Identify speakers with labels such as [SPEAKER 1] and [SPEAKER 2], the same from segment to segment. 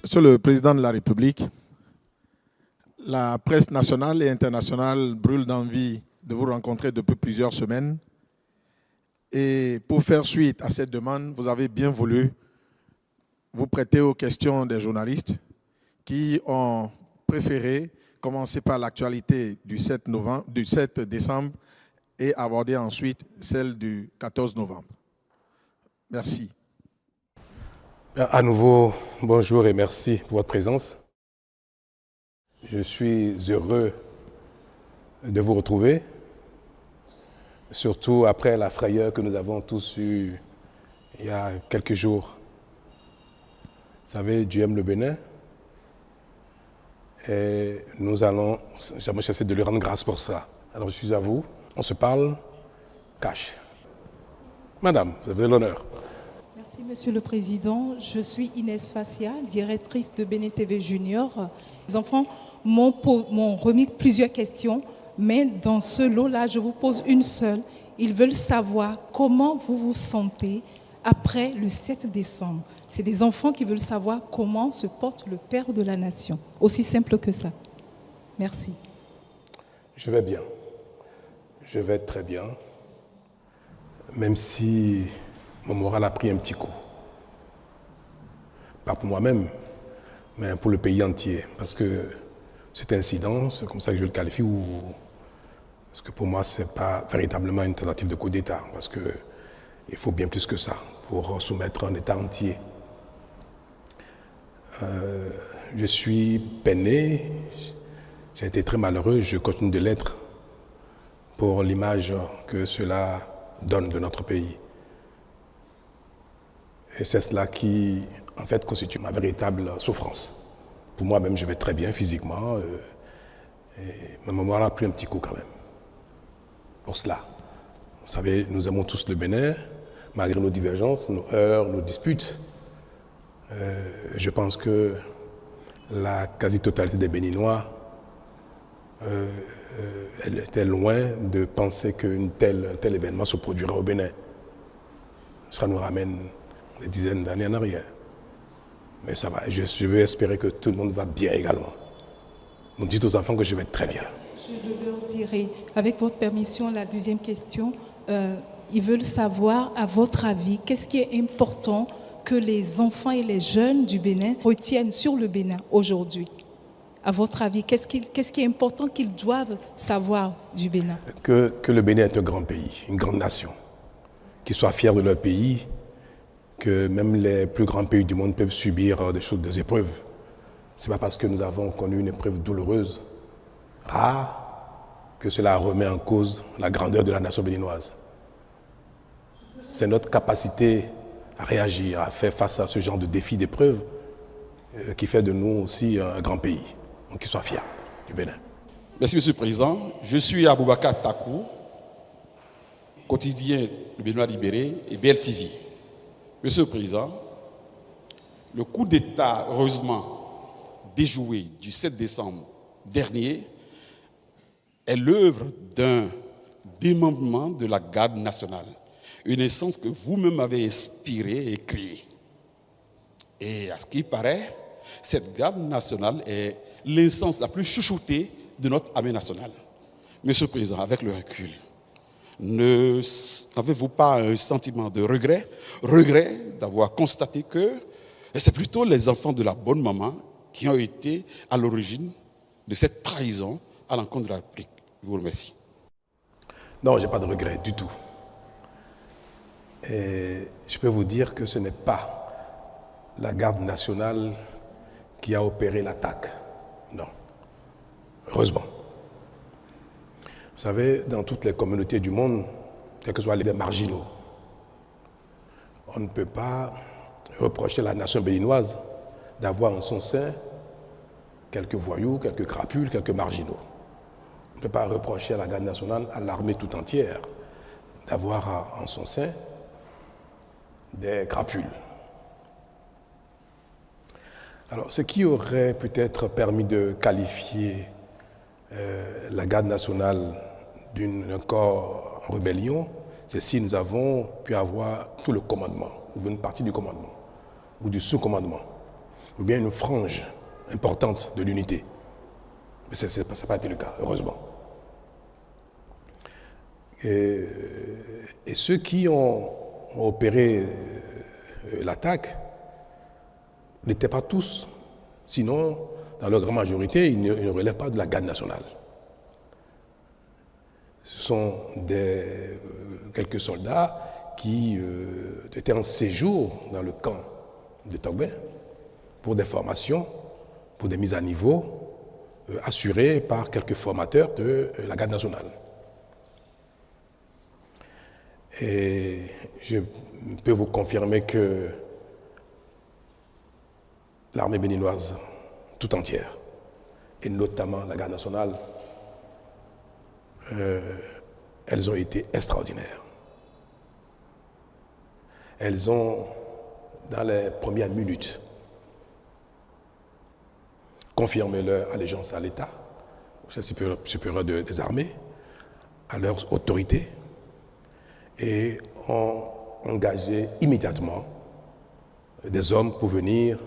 [SPEAKER 1] Monsieur le Président de la République, la presse nationale et internationale brûle d'envie de vous rencontrer depuis plusieurs semaines. Et pour faire suite à cette demande, vous avez bien voulu vous prêter aux questions des journalistes qui ont préféré commencer par l'actualité du 7 décembre et aborder ensuite celle du 14 novembre. Merci.
[SPEAKER 2] À nouveau, bonjour et merci pour votre présence. Je suis heureux de vous retrouver, surtout après la frayeur que nous avons tous eue il y a quelques jours. Vous savez, Dieu aime le Bénin et nous allons jamais cesser de lui rendre grâce pour ça. Alors je suis à vous, on se parle cash. Madame, vous avez l'honneur.
[SPEAKER 3] Merci Monsieur le Président. Je suis Inès Fassia, directrice de Bénin TV Junior. Les enfants m'ont remis plusieurs questions, mais dans ce lot-là, je vous pose une seule. Ils veulent savoir comment vous vous sentez après le 7 décembre. C'est des enfants qui veulent savoir comment se porte le Père de la Nation. Aussi simple que ça. Merci.
[SPEAKER 2] Je vais bien. Je vais très bien. Même si mon moral a pris un petit coup. Pas pour moi-même, mais pour le pays entier. Parce que cet incident, c'est comme ça que je le qualifie, parce que pour moi, ce n'est pas véritablement une tentative de coup d'État. Parce qu'il faut bien plus que ça pour soumettre un État entier. Je suis peiné, j'ai été très malheureux, je continue de l'être pour l'image que cela donne de notre pays. Et c'est cela qui, en fait, constitue ma véritable souffrance. Pour moi-même, je vais très bien physiquement, mais mon moral a pris un petit coup quand même. Pour cela. Vous savez, nous aimons tous le Bénin, malgré nos divergences, nos heurts, nos disputes. Je pense que la quasi-totalité des Béninois elle était loin de penser qu'un tel événement se produirait au Bénin. Ça nous ramène des dizaines d'années en arrière. Mais ça va, je veux espérer que tout le monde va bien également. Nous dites aux enfants que je vais très bien.
[SPEAKER 3] Je leur dirai, avec votre permission, la deuxième question. Ils veulent savoir, à votre avis, qu'est-ce qui est important que les enfants et les jeunes du Bénin retiennent sur le Bénin aujourd'hui? À votre avis, qu'est-ce qui est important qu'ils doivent savoir du Bénin?
[SPEAKER 2] Que le Bénin est un grand pays, une grande nation. Qu'ils soient fiers de leur pays, que même les plus grands pays du monde peuvent subir des épreuves. Ce n'est pas parce que nous avons connu une épreuve douloureuse, rare, que cela remet en cause la grandeur de la nation béninoise. C'est notre capacité à réagir, à faire face à ce genre de défis, d'épreuves, qui fait de nous aussi un grand pays. Donc qu'ils soient fiers du Bénin.
[SPEAKER 4] Merci Monsieur le Président. Je suis Aboubakar Takou, quotidien Le Béninois libéré et BLTV. Monsieur le Président, le coup d'État, heureusement déjoué du 7 décembre dernier, est l'œuvre d'un démembrement de la garde nationale. Une essence que vous-même avez inspirée et créée. Et à ce qui paraît, cette garde nationale est l'essence la plus chouchoutée de notre armée nationale. Monsieur le Président, avec le recul, n'avez-vous pas un sentiment de regret d'avoir constaté que c'est plutôt les enfants de la bonne maman qui ont été à l'origine de cette trahison à l'encontre de la République? Je vous remercie.
[SPEAKER 2] Non, je n'ai pas de regret du tout. Et je peux vous dire que ce n'est pas la garde nationale qui a opéré l'attaque. Non. Heureusement. Vous savez, dans toutes les communautés du monde, quels que soient les marginaux, on ne peut pas reprocher à la nation béninoise d'avoir en son sein quelques voyous, quelques crapules, quelques marginaux. On ne peut pas reprocher à la garde nationale, à l'armée tout entière, d'avoir en son sein des crapules. Alors, ce qui aurait peut-être permis de qualifier la garde nationale d'un corps en rébellion, c'est si nous avons pu avoir tout le commandement, ou une partie du commandement, ou du sous-commandement, ou bien une frange importante de l'unité. Mais ça n'a pas été le cas, heureusement. Et ceux qui ont opéré l'attaque n'étaient pas tous, sinon, dans leur grande majorité, ils ne relèvent pas de la garde nationale. Ce sont quelques soldats qui étaient en séjour dans le camp de Togbe pour des formations, pour des mises à niveau assurées par quelques formateurs de la garde nationale. Et je peux vous confirmer que l'armée béninoise tout entière, et notamment la garde nationale, elles ont été extraordinaires. Elles ont, dans les premières minutes, confirmé leur allégeance à l'État, au chef supérieur des armées, à leurs autorités, et ont engagé immédiatement des hommes pour venir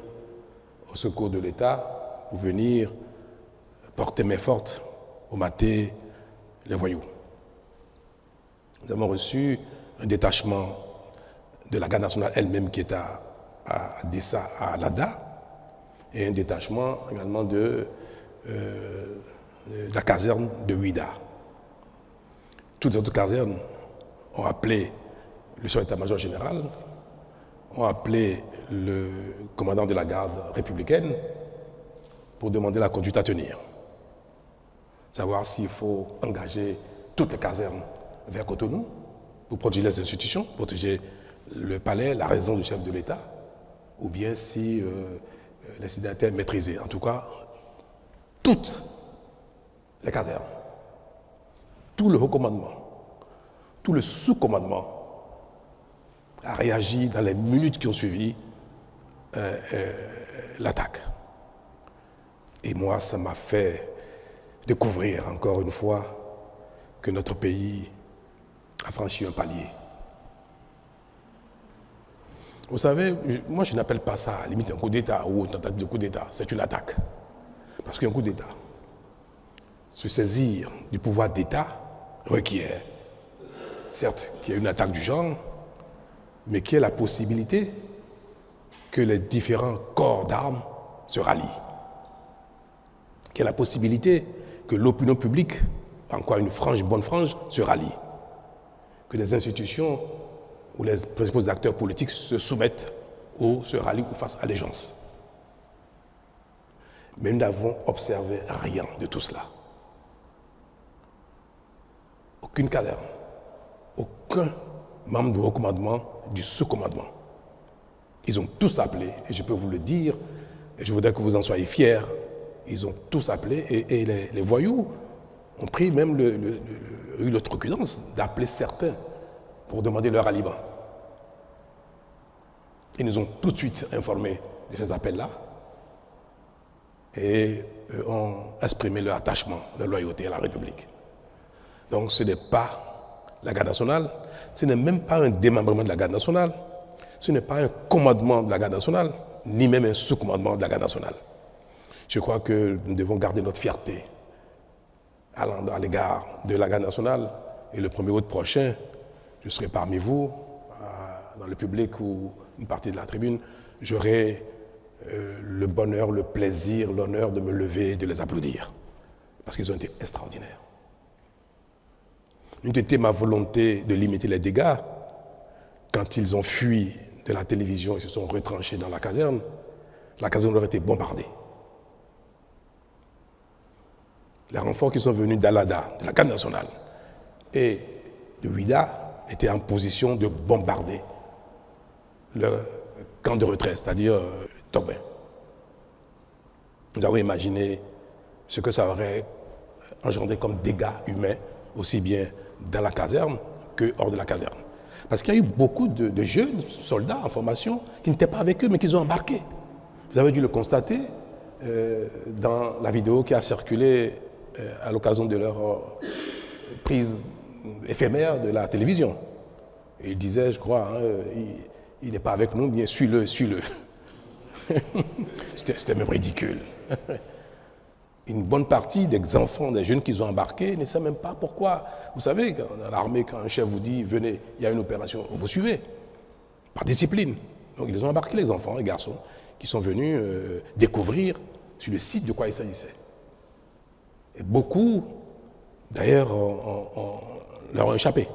[SPEAKER 2] au secours de l'État, pour venir porter main forte au mater les voyous. Nous avons reçu un détachement de la garde nationale elle-même qui est à Dessa, à Lada, et un détachement également de la caserne de Ouida. Toutes les autres casernes ont appelé le chef d'état-major général, ont appelé le commandant de la garde républicaine pour demander la conduite à tenir. Savoir s'il faut engager toutes les casernes vers Cotonou pour protéger les institutions, protéger le palais, la résidence du chef de l'État, ou bien si l'incident était maîtrisé. En tout cas, toutes les casernes, tout le haut commandement, tout le sous-commandement a réagi dans les minutes qui ont suivi l'attaque. Et moi, ça m'a fait découvrir encore une fois que notre pays a franchi un palier. Vous savez, moi je n'appelle pas ça à la limite un coup d'État ou une tentative de coup d'État, c'est une attaque. Parce qu'un coup d'État, se saisir du pouvoir d'État requiert, certes, qu'il y ait une attaque du genre, mais qu'il y ait la possibilité que les différents corps d'armes se rallient. Qu'il y ait la possibilité que l'opinion publique, encore une bonne frange, se rallie. Que les institutions ou les principaux acteurs politiques se soumettent ou se rallient ou fassent allégeance. Mais nous n'avons observé rien de tout cela. Aucune caserne, aucun membre du haut commandement, du sous-commandement. Ils ont tous appelé, et je peux vous le dire, et je voudrais que vous en soyez fiers, ils ont tous appelé, et les voyous ont pris même l'outrecuidance d'appeler certains pour demander leur ralliement. Ils nous ont tout de suite informés de ces appels-là et ont exprimé leur attachement, leur loyauté à la République. Donc ce n'est pas la garde nationale, ce n'est même pas un démembrement de la garde nationale, ce n'est pas un commandement de la garde nationale, ni même un sous-commandement de la garde nationale. Je crois que nous devons garder notre fierté à l'égard de la garde nationale. Et le 1er août prochain, je serai parmi vous, dans le public ou une partie de la tribune, j'aurai le bonheur, le plaisir, l'honneur de me lever et de les applaudir. Parce qu'ils ont été extraordinaires. Une était ma volonté de limiter les dégâts quand ils ont fui de la télévision et se sont retranchés dans la caserne aurait été bombardée. Les renforts qui sont venus d'Alada, de la garde nationale, et de Ouida étaient en position de bombarder le camp de retraite, c'est-à-dire Togbe. Nous avons imaginé ce que ça aurait engendré comme dégâts humains, aussi bien dans la caserne que hors de la caserne. Parce qu'il y a eu beaucoup de jeunes soldats en formation qui n'étaient pas avec eux, mais qui ont embarqué. Vous avez dû le constater dans la vidéo qui a circulé à l'occasion de leur prise éphémère de la télévision. Et il disait, je crois, il n'est pas avec nous, bien suis-le, suis-le. C'était même ridicule. Une bonne partie des enfants, des jeunes qu'ils ont embarqués ne savent même pas pourquoi. Vous savez, dans l'armée, quand un chef vous dit « venez, il y a une opération », vous suivez, par discipline. Donc ils ont embarqué les enfants, les garçons, qui sont venus découvrir sur le site de quoi il s'agissait. Et beaucoup, d'ailleurs, leur ont échappé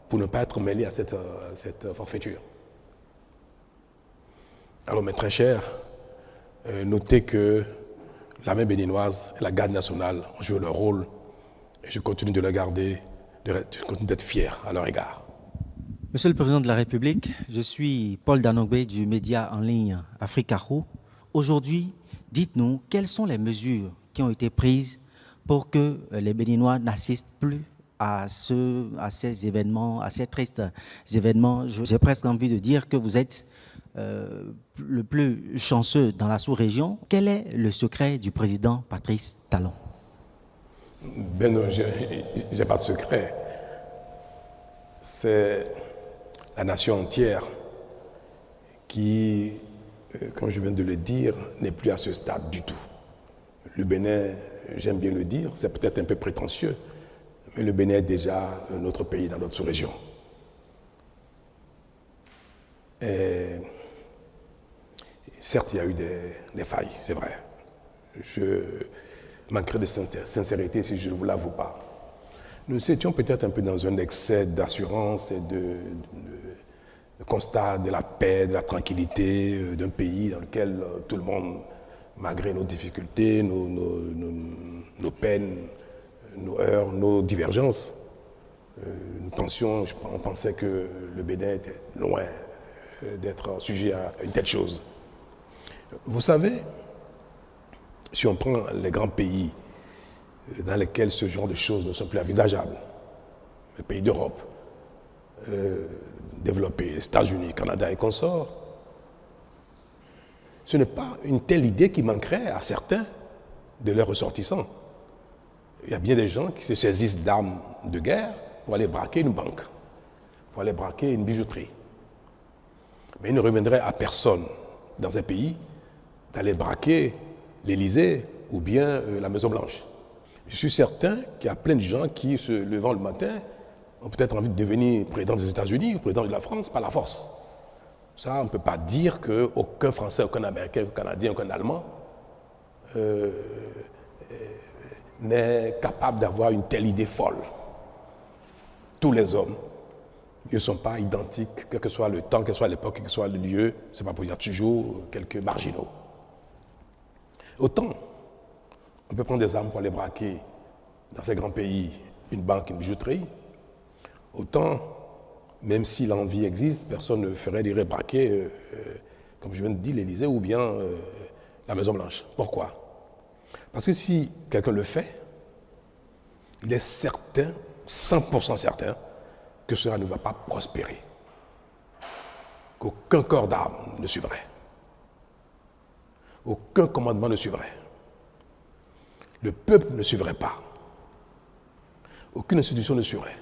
[SPEAKER 2] pour ne pas être mêlés à cette forfaiture. Alors mes très chers, notez que l'armée béninoise et la garde nationale ont joué leur rôle et je continue de le garder, je continue d'être fier à leur égard.
[SPEAKER 5] Monsieur le Président de la République, je suis Paul Danogbe du média en ligne Africarou. Aujourd'hui, dites-nous quelles sont les mesures qui ont été prises pour que les Béninois n'assistent plus à ces événements, à ces tristes événements. J'ai presque envie de dire que vous êtes le plus chanceux dans la sous-région. Quel est le secret du président Patrice Talon?
[SPEAKER 2] Ben non, je n'ai pas de secret. C'est la nation entière qui, comme je viens de le dire, n'est plus à ce stade du tout. Le Bénin, j'aime bien le dire, c'est peut-être un peu prétentieux, mais le Bénin est déjà notre pays dans notre sous-région. Et certes, il y a eu des failles, c'est vrai. Je manquerais de sincérité si je ne vous l'avoue pas. Nous étions peut-être un peu dans un excès d'assurance et de constat de la paix, de la tranquillité d'un pays dans lequel tout le monde, malgré nos difficultés, nos peines, nos heurts, nos divergences, on pensait que le Bénin était loin d'être sujet à une telle chose. Vous savez, si on prend les grands pays dans lesquels ce genre de choses ne sont plus envisageables, les pays d'Europe, développés, les États-Unis, Canada et consorts, ce n'est pas une telle idée qui manquerait à certains de leurs ressortissants. Il y a bien des gens qui se saisissent d'armes de guerre pour aller braquer une banque, pour aller braquer une bijouterie. Mais il ne reviendrait à personne dans un pays d'aller braquer l'Élysée ou bien la Maison-Blanche. Je suis certain qu'il y a plein de gens qui, se levant le matin, ont peut-être envie de devenir président des États-Unis ou président de la France par la force. Ça, on ne peut pas dire qu'aucun Français, aucun Américain, aucun Canadien, aucun Allemand n'est capable d'avoir une telle idée folle. Tous les hommes ne sont pas identiques, quel que soit le temps, quelle que soit l'époque, quel que soit le lieu. Ce n'est pas pour dire toujours quelques marginaux. Autant, on peut prendre des armes pour aller braquer dans ces grands pays une banque, une bijouterie. Autant, même si l'envie existe, personne ne ferait des braquer, comme je viens de dire, l'Élysée ou bien la Maison-Blanche. Pourquoi? Parce que si quelqu'un le fait, il est certain, 100% certain, que cela ne va pas prospérer. Qu'aucun corps d'armes ne suivrait. Aucun commandement ne suivrait. Le peuple ne suivrait pas. Aucune institution ne suivrait.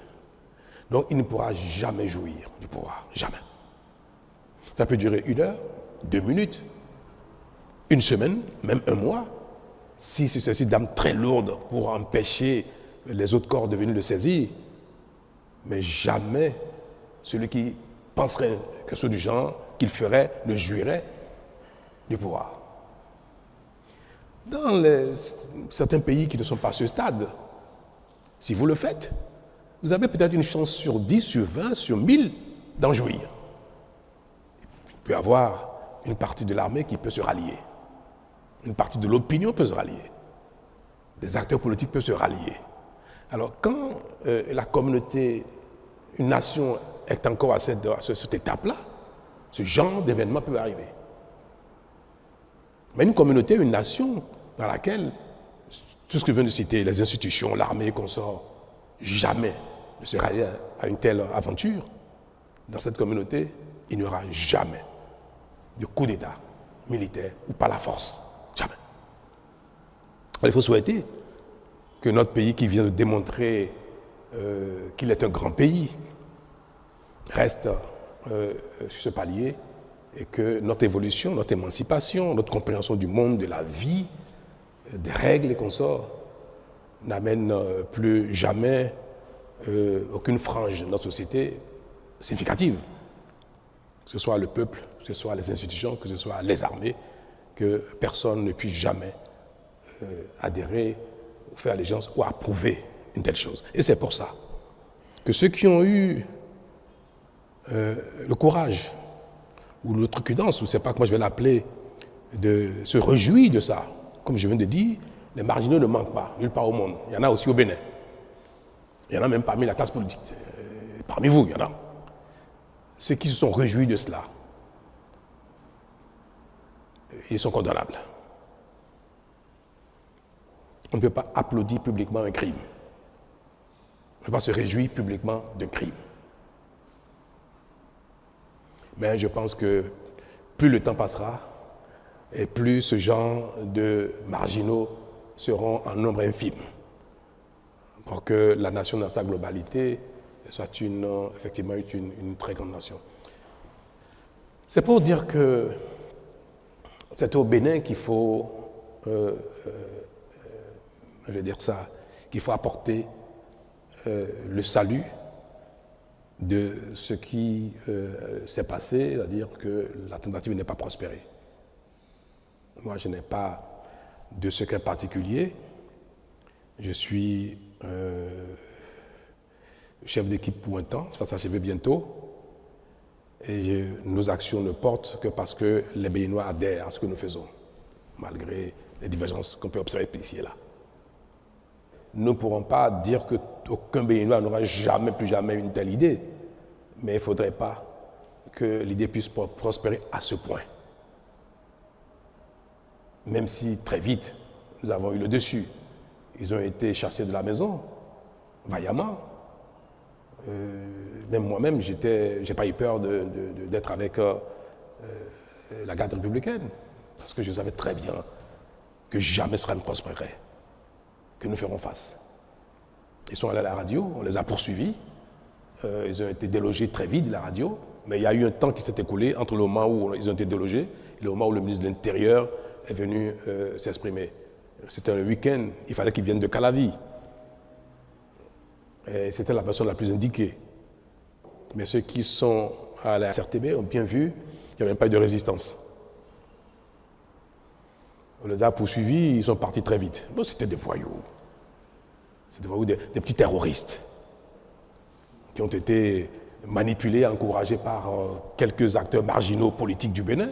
[SPEAKER 2] Donc il ne pourra jamais jouir du pouvoir. Jamais. Ça peut durer 1 heure, 2 minutes, 1 semaine, même 1 mois. Si c'est ceci d'armes très lourdes pour empêcher les autres corps de venir le saisir, mais jamais celui qui penserait quelque chose du genre, qu'il ferait, ne jouirait du pouvoir. Dans certains pays qui ne sont pas à ce stade, si vous le faites, vous avez peut-être une chance sur 10, sur 20, sur 1000 d'en jouir. Il peut y avoir une partie de l'armée qui peut se rallier. Une partie de l'opinion peut se rallier. Des acteurs politiques peuvent se rallier. Alors quand la communauté, une nation est encore à cette étape-là, ce genre d'événement peut arriver. Mais une communauté, une nation dans laquelle tout ce que je viens de citer, les institutions, l'armée, consorts, jamais ne se rallient à une telle aventure, dans cette communauté, il n'y aura jamais de coup d'État militaire ou par la force. Jamais. Alors, il faut souhaiter que notre pays qui vient de démontrer qu'il est un grand pays reste sur ce palier et que notre évolution, notre émancipation, notre compréhension du monde, de la vie, des règles et consorts n'amène plus jamais aucune frange de notre société significative. Que ce soit le peuple, que ce soit les institutions, que ce soit les armées, que personne ne puisse jamais adhérer ou faire allégeance ou approuver une telle chose. Et c'est pour ça que ceux qui ont eu le courage ou l'outrecuidance, ou je ne sais pas comment je vais l'appeler, de se réjouir de ça, comme je viens de dire, les marginaux ne manquent pas, nulle part au monde. Il y en a aussi au Bénin. Il y en a même parmi la classe politique. Parmi vous, il y en a. Ceux qui se sont réjouis de cela, ils sont condamnables. On ne peut pas applaudir publiquement un crime. On ne peut pas se réjouir publiquement d'un crime. Mais je pense que plus le temps passera, et plus ce genre de marginaux seront en nombre infime, pour que la nation dans sa globalité soit effectivement une très grande nation. C'est pour dire que c'est au Bénin qu'il faut, je vais dire ça, qu'il faut apporter le salut de ce qui s'est passé, c'est-à-dire que la tentative n'est pas prospérée. Moi, je n'ai pas de secret particulier. Je suis chef d'équipe pour un temps, ça va s'achever bientôt. Et nos actions ne portent que parce que les Béninois adhèrent à ce que nous faisons, malgré les divergences qu'on peut observer ici et là. Nous ne pourrons pas dire qu'aucun Béninois n'aura jamais, plus jamais une telle idée, mais il ne faudrait pas que l'idée puisse prospérer à ce point. Même si très vite, nous avons eu le dessus. Ils ont été chassés de la maison, vaillamment. Même moi-même, je n'ai pas eu peur d'être avec la garde républicaine, parce que je savais très bien que jamais cela ne prospérerait, que nous ferons face. Ils sont allés à la radio, on les a poursuivis, ils ont été délogés très vite de la radio, mais il y a eu un temps qui s'est écoulé entre le moment où ils ont été délogés et le moment où le ministre de l'Intérieur est venu s'exprimer. C'était un week-end, il fallait qu'ils viennent de Calavi. Et c'était la personne la plus indiquée. Mais ceux qui sont à la CRTB ont bien vu qu'il n'y avait pas eu de résistance. On les a poursuivis, ils sont partis très vite. Bon, c'était des voyous. C'était des voyous, des petits terroristes qui ont été manipulés, encouragés par quelques acteurs marginaux politiques du Bénin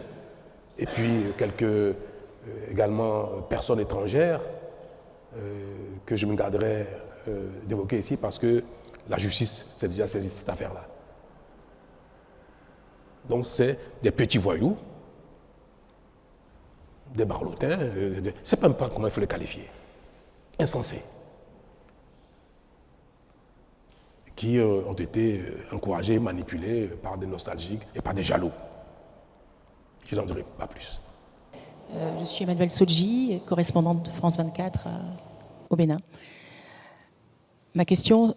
[SPEAKER 2] et puis quelques également personnes étrangères que je me garderai d'évoquer ici parce que la justice s'est déjà saisie de cette affaire-là. Donc c'est des petits voyous, des barlotins, je ne sais même pas comment il faut les qualifier, insensés, qui ont été encouragés, manipulés par des nostalgiques et par des jaloux. Je n'en dirai pas plus.
[SPEAKER 6] Je suis Emmanuelle Sodji, correspondante de France 24 au Bénin. Ma question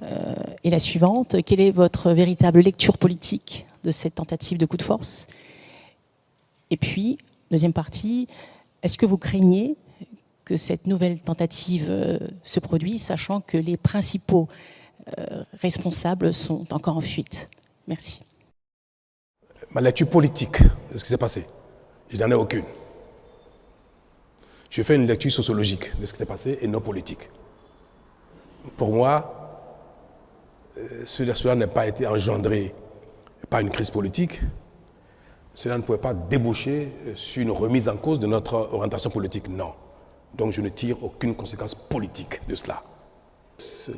[SPEAKER 6] est la suivante. Quelle est votre véritable lecture politique de cette tentative de coup de force? Et puis, deuxième partie, est-ce que vous craignez que cette nouvelle tentative se produise, sachant que les principaux responsables sont encore en fuite? Merci.
[SPEAKER 2] Ma lecture politique de ce qui s'est passé, je n'en ai aucune. Je fais une lecture sociologique de ce qui s'est passé et non politique. Pour moi, cela n'a pas été engendré par une crise politique. Cela ne pouvait pas déboucher sur une remise en cause de notre orientation politique. Non. Donc je ne tire aucune conséquence politique de cela.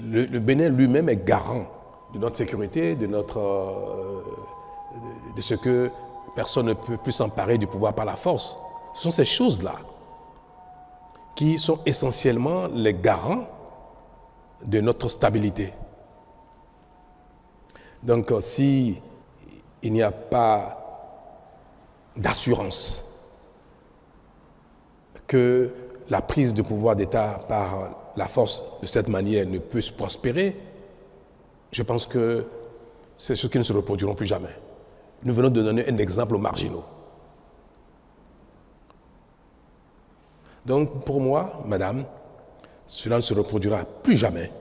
[SPEAKER 2] Le Bénin lui-même est garant de notre sécurité, de ce que personne ne peut plus s'emparer du pouvoir par la force. Ce sont ces choses-là qui sont essentiellement les garants de notre stabilité. Donc, si il n'y a pas d'assurance que la prise de pouvoir d'État par la force de cette manière ne peut se prospérer, je pense que c'est ce qui ne se reproduiront plus jamais. nous venons de donner un exemple aux marginaux. Donc, pour moi, madame, cela ne se reproduira plus jamais,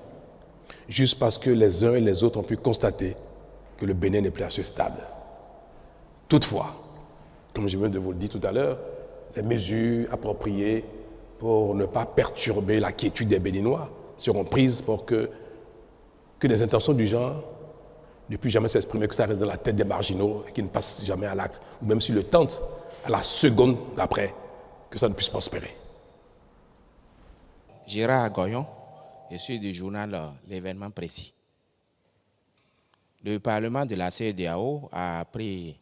[SPEAKER 2] juste parce que les uns et les autres ont pu constater que le Bénin n'est plus à ce stade. Toutefois, comme je viens de vous le dire tout à l'heure, les mesures appropriées pour ne pas perturber la quiétude des Béninois seront prises pour que des intentions du genre ne puissent jamais s'exprimer, que ça reste dans la tête des marginaux et qu'ils ne passent jamais à l'acte, ou même s'ils le tentent, à la seconde d'après, que ça ne puisse prospérer.
[SPEAKER 7] Gérard Goyon, je suis du journal L'événement précis. Le Parlement de la CEDEAO a pris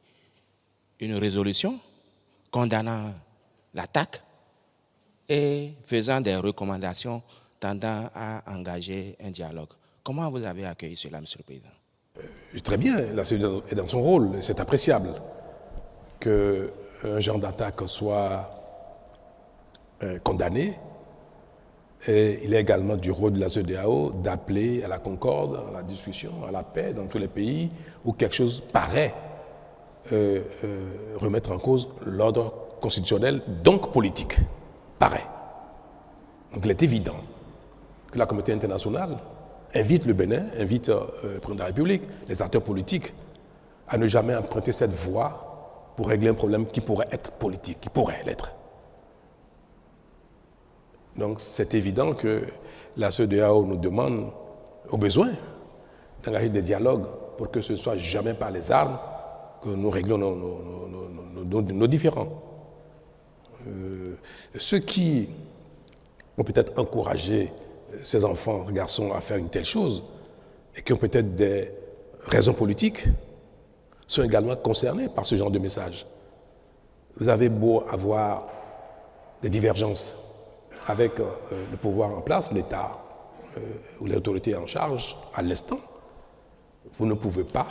[SPEAKER 7] une résolution condamnant l'attaque et faisant des recommandations tendant à engager un dialogue. Comment vous avez accueilli cela, Monsieur le Président?
[SPEAKER 2] Très bien, la CEDEAO est dans son rôle, c'est appréciable qu'un genre d'attaque soit condamné. Et il est également du rôle de la CEDEAO d'appeler à la concorde, à la discussion, à la paix dans tous les pays où quelque chose paraît remettre en cause l'ordre constitutionnel, donc politique. Paraît. Donc il est évident que la communauté internationale invite le Bénin, invite le président de la République, les acteurs politiques, à ne jamais emprunter cette voie pour régler un problème qui pourrait être politique, qui pourrait l'être. Donc c'est évident que la CEDEAO nous demande, au besoin, d'engager des dialogues pour que ce ne soit jamais par les armes que nous réglons nos différends. Ceux qui ont peut-être encouragé ces enfants, garçons, à faire une telle chose, et qui ont peut-être des raisons politiques, sont également concernés par ce genre de message. Vous avez beau avoir des divergences avec le pouvoir en place, l'État ou les autorités en charge, à l'instant, vous ne pouvez pas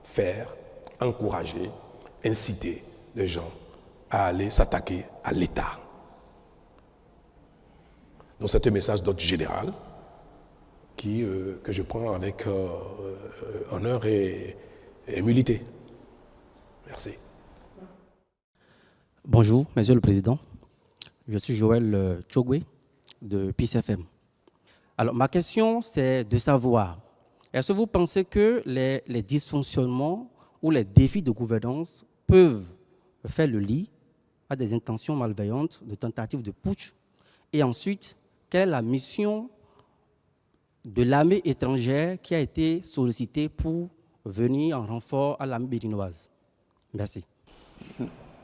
[SPEAKER 2] faire, encourager, inciter les gens à aller s'attaquer à l'État. Donc c'est un message d'ordre général que je prends avec honneur et humilité. Merci.
[SPEAKER 8] Bonjour, Monsieur le Président. Je suis Joël Tchogwe de Peace FM. Alors, ma question, c'est de savoir, est-ce que vous pensez que les dysfonctionnements ou les défis de gouvernance peuvent faire le lit à des intentions malveillantes, de tentatives de putsch? Et ensuite, quelle est la mission de l'armée étrangère qui a été sollicitée pour venir en renfort à l'armée béninoise? Merci.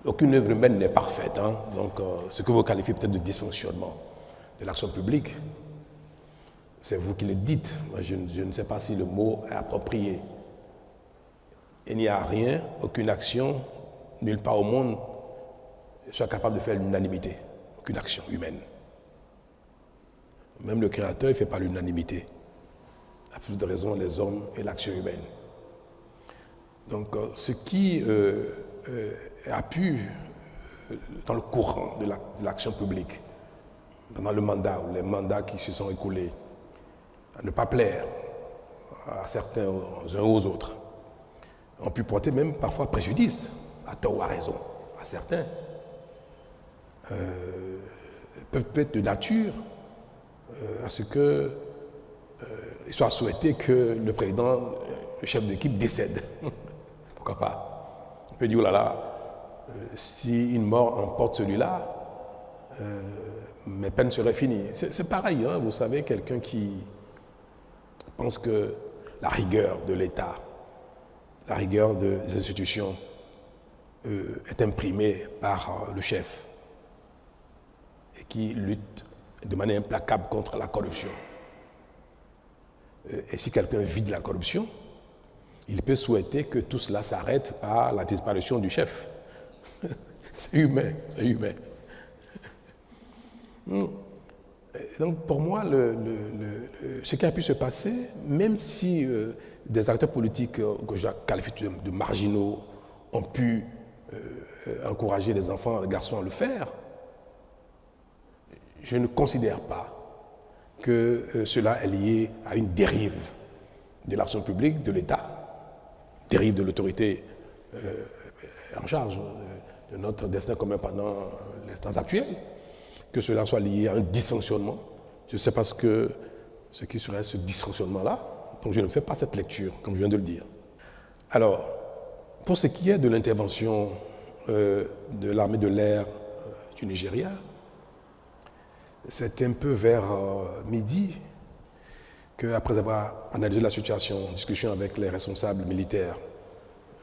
[SPEAKER 2] Aucune œuvre humaine n'est parfaite. Donc, ce que vous qualifiez peut-être de dysfonctionnement de l'action publique, c'est vous qui le dites. Moi, je ne sais pas si le mot est approprié. Il n'y a rien, aucune action, nulle part au monde, soit capable de faire l'unanimité. Aucune action humaine. Même le Créateur ne fait pas l'unanimité. À plus de raison, les hommes et l'action humaine. Donc, ce qui a pu, dans le courant de l'action publique, pendant le mandat ou les mandats qui se sont écoulés, à ne pas plaire à certains, aux uns aux autres, ont pu porter même parfois préjudice, à tort ou à raison, à certains, peuvent être de nature à ce qu'il soit souhaité que le président, le chef d'équipe décède. Pourquoi pas? On peut dire, oh là là, si une mort emporte celui-là, mes peines seraient finies. C'est pareil, vous savez, quelqu'un qui pense que la rigueur de l'État, la rigueur des institutions est imprimée par le chef et qui lutte de manière implacable contre la corruption. Et si quelqu'un vide la corruption, il peut souhaiter que tout cela s'arrête par la disparition du chef. C'est humain, c'est humain. Donc pour moi, ce qui a pu se passer, même si des acteurs politiques que je qualifie de marginaux ont pu encourager les enfants, les garçons à le faire, je ne considère pas que cela est lié à une dérive de l'action publique, de l'État, dérive de l'autorité en charge de notre destin commun pendant les temps actuels, que cela soit lié à un dysfonctionnement. Je ne sais pas ce qui serait ce dysfonctionnement-là, donc je ne fais pas cette lecture, comme je viens de le dire. Alors, pour ce qui est de l'intervention de l'armée de l'air du Nigeria, c'est un peu vers midi qu'après avoir analysé la situation, en discussion avec les responsables militaires,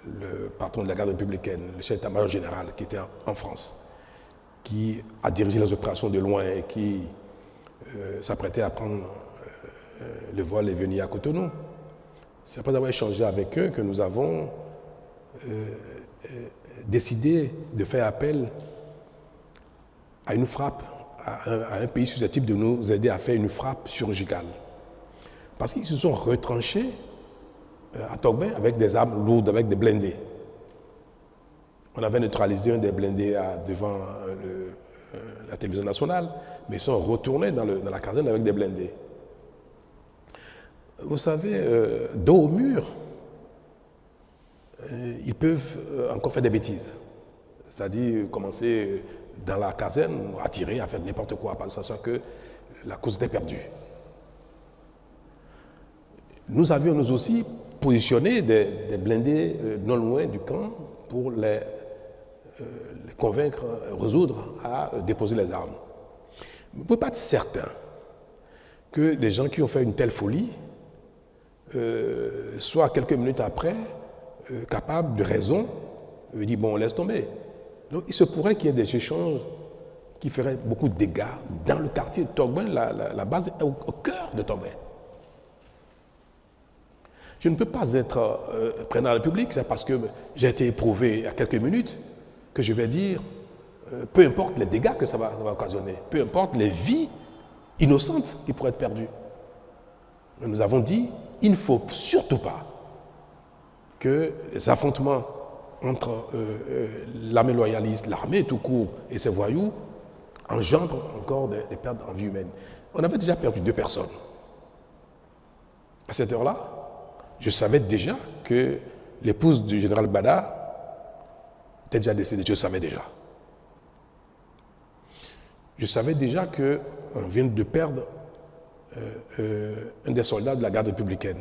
[SPEAKER 2] le patron de la garde républicaine, le chef d'état-major général qui était en France, qui a dirigé les opérations de loin et qui s'apprêtait à prendre le vol et venir à Cotonou. C'est après avoir échangé avec eux que nous avons décidé de faire appel à une frappe, à un pays susceptible de nous aider à faire une frappe chirurgicale. Parce qu'ils se sont retranchés à Togbe avec des armes lourdes, avec des blindés. On avait neutralisé un des blindés devant la télévision nationale, mais ils sont retournés dans la caserne avec des blindés. Vous savez, dos au mur, ils peuvent encore faire des bêtises. C'est-à-dire commencer dans la caserne à tirer, à faire n'importe quoi, sachant que la cause était perdue. Nous avions nous aussi positionné des blindés non loin du camp pour les convaincre, résoudre à déposer les armes. Vous ne pouvez pas être certain que des gens qui ont fait une telle folie soient quelques minutes après capables de raison, dire bon, laisse tomber. Donc il se pourrait qu'il y ait des échanges qui feraient beaucoup de dégâts dans le quartier de Togbe. La base est au cœur de Togbe. Je ne peux pas être président de la République, c'est parce que j'ai été éprouvé à quelques minutes que je vais dire, peu importe les dégâts que ça va occasionner, peu importe les vies innocentes qui pourraient être perdues. Mais nous avons dit, il ne faut surtout pas que les affrontements entre l'armée loyaliste, l'armée tout court et ses voyous engendrent encore des pertes en vie humaine. On avait déjà perdu 2 personnes. À cette heure-là, je savais déjà que l'épouse du général Bada était déjà décédée, je le savais déjà. Je savais déjà qu'on vient de perdre un des soldats de la garde républicaine.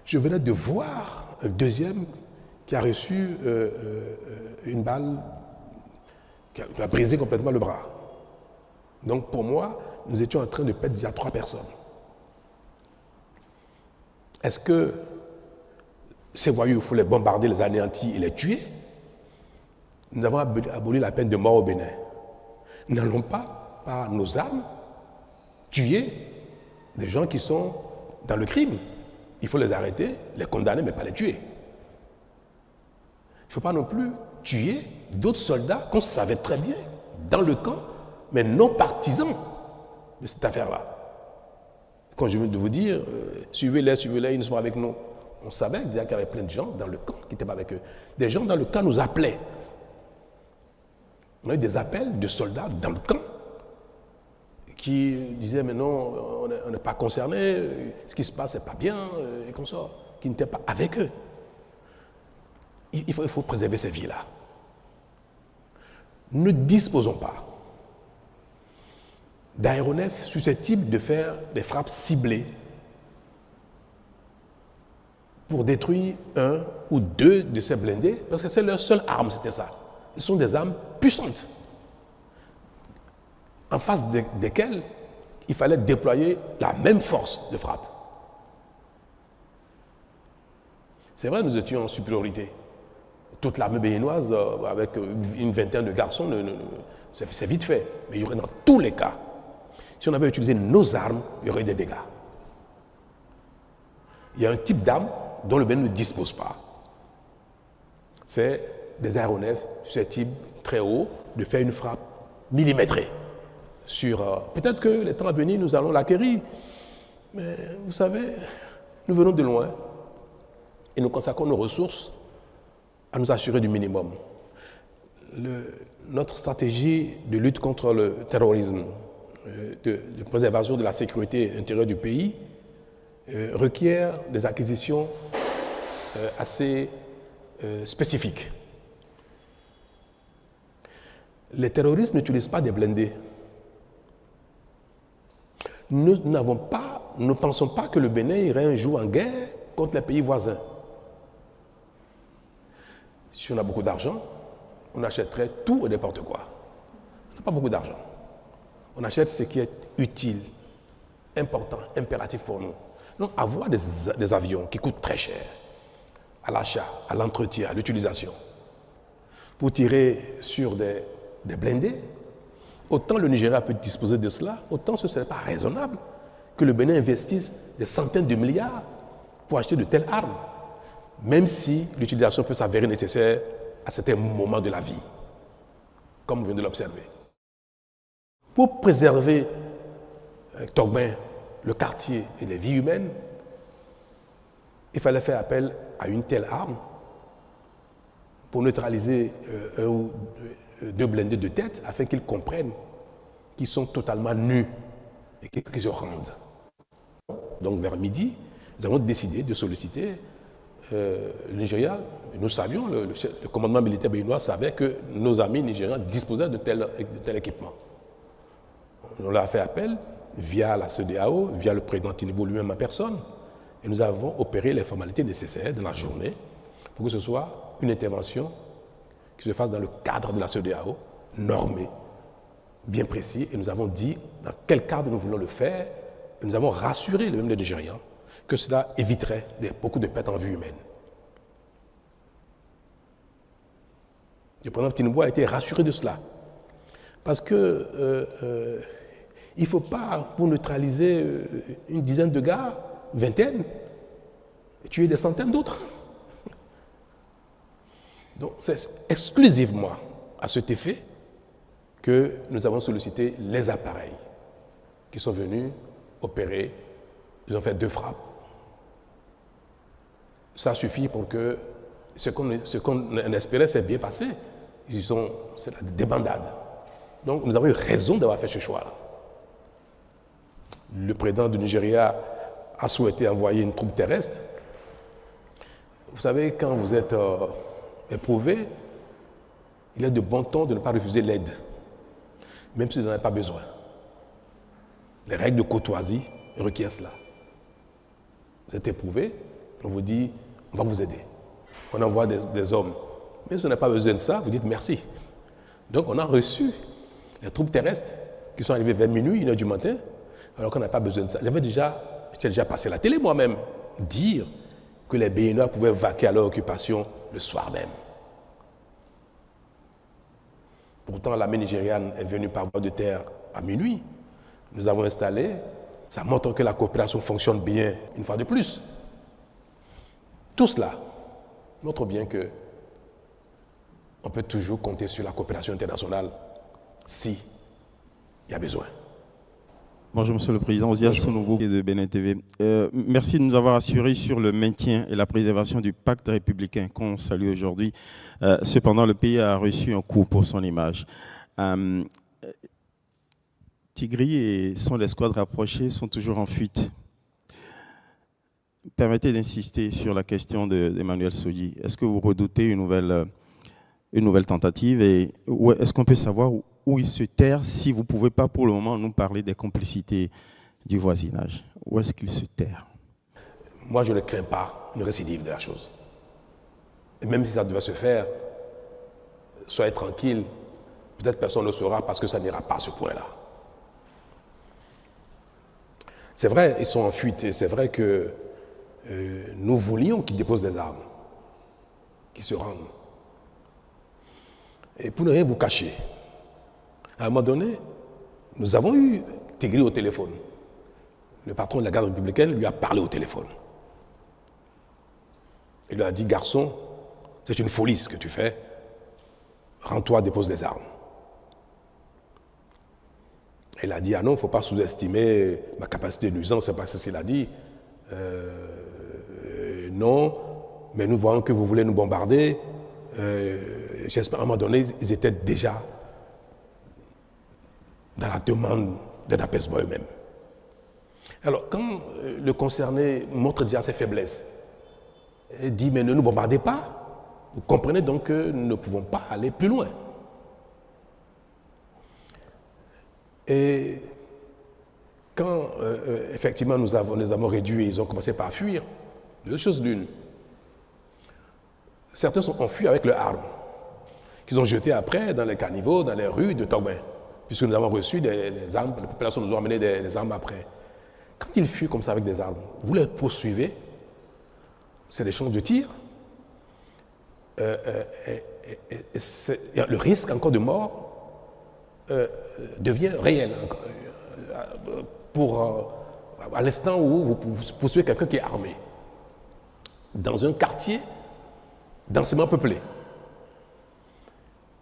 [SPEAKER 2] Je venais de voir un deuxième qui a reçu une balle qui a brisé complètement le bras. Donc pour moi, nous étions en train de perdre déjà 3 personnes. Est-ce que ces voyous, il faut les bombarder, les anéantir et les tuer? Nous avons aboli la peine de mort au Bénin. Nous n'allons pas, par nos armes, tuer des gens qui sont dans le crime. Il faut les arrêter, les condamner, mais pas les tuer. Il ne faut pas non plus tuer d'autres soldats qu'on savait très bien dans le camp, mais non partisans de cette affaire-là. Quand je viens de vous dire, suivez-les, ils sont avec nous. On savait déjà qu'il y avait plein de gens dans le camp qui n'étaient pas avec eux. Des gens dans le camp nous appelaient. On a eu des appels de soldats dans le camp qui disaient, mais non, on n'est pas concernés, ce qui se passe, c'est pas bien, et comme ça, qui n'étaient pas avec eux. Il faut préserver ces vies-là. Ne disposons pas d'aéronefs susceptibles de faire des frappes ciblées pour détruire 1 ou 2 de ces blindés, parce que c'est leur seule arme, c'était ça. Ce sont des armes puissantes, en face desquelles il fallait déployer la même force de frappe. C'est vrai, nous étions en supériorité. Toute l'armée béninoise, avec une vingtaine de garçons, c'est vite fait. Mais il y aurait dans tous les cas, si on avait utilisé nos armes, il y aurait des dégâts. Il y a un type d'arme dont le Bénin ne dispose pas. C'est des aéronefs susceptibles, très haut, de faire une frappe millimétrée. Peut-être que les temps à venir, nous allons l'acquérir. Mais vous savez, nous venons de loin. Et nous consacrons nos ressources à nous assurer du minimum. Notre stratégie de lutte contre le terrorisme, de préservation de la sécurité intérieure du pays, requiert des acquisitions assez spécifique. Les terroristes n'utilisent pas des blindés. Nous ne pensons pas que le Bénin irait un jour en guerre contre les pays voisins. Si on a beaucoup d'argent, on achèterait tout et n'importe quoi. On n'a pas beaucoup d'argent. On achète ce qui est utile, important, impératif pour nous. Donc avoir des avions qui coûtent très cher, à l'achat, à l'entretien, à l'utilisation, pour tirer sur des blindés, autant le Nigeria peut disposer de cela, autant ce ne serait pas raisonnable que le Bénin investisse des centaines de milliards pour acheter de telles armes, même si l'utilisation peut s'avérer nécessaire à certains moments de la vie, comme on vient de l'observer. Pour préserver Togben, le quartier et les vies humaines, il fallait faire appel à une telle arme pour neutraliser un ou deux blindés de tête afin qu'ils comprennent qu'ils sont totalement nus et qu'ils se rendent. Donc vers midi, nous avons décidé de solliciter le Nigeria. Nous savions, le commandement militaire béninois savait que nos amis nigérians disposaient de tel équipement. On leur a fait appel via la CEDEAO, via le président Tinubu lui-même en personne, et nous avons opéré les formalités nécessaires dans la journée pour que ce soit une intervention qui se fasse dans le cadre de la CEDEAO, normée, bien précis, et nous avons dit dans quel cadre nous voulons le faire, et nous avons rassuré même les Nigérians que cela éviterait beaucoup de pertes en vie humaine. Le président Tinubu a été rassuré de cela, parce que il ne faut pas, pour neutraliser une dizaine de gars, vingtaine, tuer des centaines d'autres. Donc c'est exclusivement à cet effet que nous avons sollicité les appareils qui sont venus opérer. Ils ont fait 2 frappes. Ça suffit pour que ce qu'on espérait s'est bien passé. C'est la débandade. Donc nous avons eu raison d'avoir fait ce choix-là. Le président du Nigeria a souhaité envoyer une troupe terrestre. Vous savez, quand vous êtes éprouvé, il est de bon ton de ne pas refuser l'aide, même si vous n'en avez pas besoin. Les règles de courtoisie requièrent cela. Vous êtes éprouvé, on vous dit, on va vous aider. On envoie des hommes. Mais si vous n'avez pas besoin de ça, vous dites merci. Donc on a reçu les troupes terrestres qui sont arrivées vers minuit, 1h du matin, alors qu'on n'a pas besoin de ça. J'étais déjà passé la télé moi-même, dire que les Béninois pouvaient vaquer à leur occupation le soir même. Pourtant, l'armée nigériane est venue par voie de terre à minuit. Nous avons installé. Ça montre que la coopération fonctionne bien une fois de plus. Tout cela montre bien que on peut toujours compter sur la coopération internationale si il y a besoin.
[SPEAKER 9] Bonjour Monsieur le Président, Osias Sonovo de Bénin TV. Merci de nous avoir assuré sur le maintien et la préservation du pacte républicain qu'on salue aujourd'hui. Cependant, le pays a reçu un coup pour son image. Tigri et son escouade rapprochée sont toujours en fuite. Permettez d'insister sur la question d'Emmanuel Sodji. Est-ce que vous redoutez une nouvelle tentative et est-ce qu'on peut savoir où il se terre, si vous ne pouvez pas pour le moment nous parler des complicités du voisinage? Où est-ce qu'il se terre?
[SPEAKER 2] Moi, je ne crains pas une récidive de la chose. Et même si ça devait se faire, soyez tranquille, peut-être personne ne le saura parce que ça n'ira pas à ce point-là. C'est vrai, ils sont en fuite et c'est vrai que nous voulions qu'ils déposent des armes, qu'ils se rendent. Et pour ne rien vous cacher, à un moment donné, nous avons eu Tigri au téléphone. Le patron de la garde républicaine lui a parlé au téléphone. Il lui a dit, garçon, c'est une folie ce que tu fais. Rends-toi, dépose des armes. Il a dit, ah non, il ne faut pas sous-estimer ma capacité de nuisance, c'est pas ce qu'il a dit. Non, mais nous voyons que vous voulez nous bombarder. J'espère à un moment donné, ils étaient déjà dans la demande d'un apaisement eux-mêmes. Alors, quand le concerné montre déjà ses faiblesses, il dit, mais ne nous bombardez pas, Vous comprenez donc que nous ne pouvons pas aller plus loin. Et quand effectivement nous avons réduit, ils ont commencé par fuir, deux choses l'une. Certains ont fui avec leurs armes, qu'ils ont jetées après dans les caniveaux, dans les rues de Togben, puisque nous avons reçu des armes, la population nous a amené des armes après. Quand ils fuient comme ça avec des armes, vous les poursuivez, c'est des champs de tir, le risque encore de mort devient réel à l'instant où vous poursuivez quelqu'un qui est armé dans un quartier densément peuplé.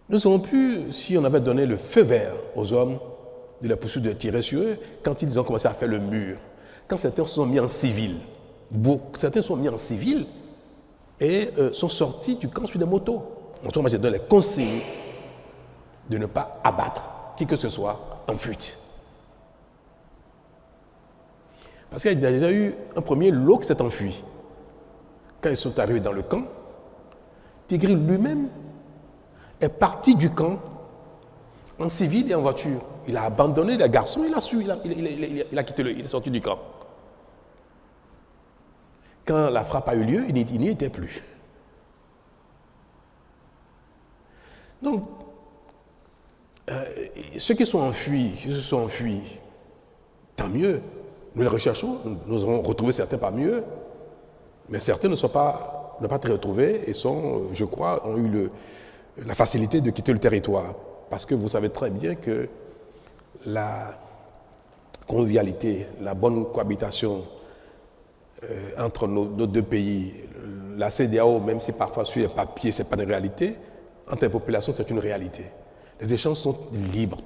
[SPEAKER 2] Nous aurions pu, si on avait donné le feu vert aux hommes de la poursuite, de tirer sur eux, quand ils ont commencé à faire le mur, quand certains sont mis en civil, certains sont mis en civil et sont sortis du camp sur des motos. Moi, j'ai donné les consignes de ne pas abattre qui que ce soit en fuite. Parce qu'il y a déjà eu un premier lot qui s'est enfui. Quand ils sont arrivés dans le camp, Tigri lui-même est parti du camp en civil et en voiture. Il a abandonné les garçons, il a quitté il est sorti du camp. Quand la frappe a eu lieu, il n'y était plus. Donc, ceux qui se sont enfuis, tant mieux. Nous les recherchons, nous avons retrouvé certains parmi eux, mais certains n'ont pas été retrouvés et je crois, ont eu la facilité de quitter le territoire. Parce que vous savez très bien que la convivialité, la bonne cohabitation entre nos deux pays, la CEDEAO, même si parfois sur les papiers, ce n'est pas une réalité, entre les populations, c'est une réalité. Les échanges sont libres,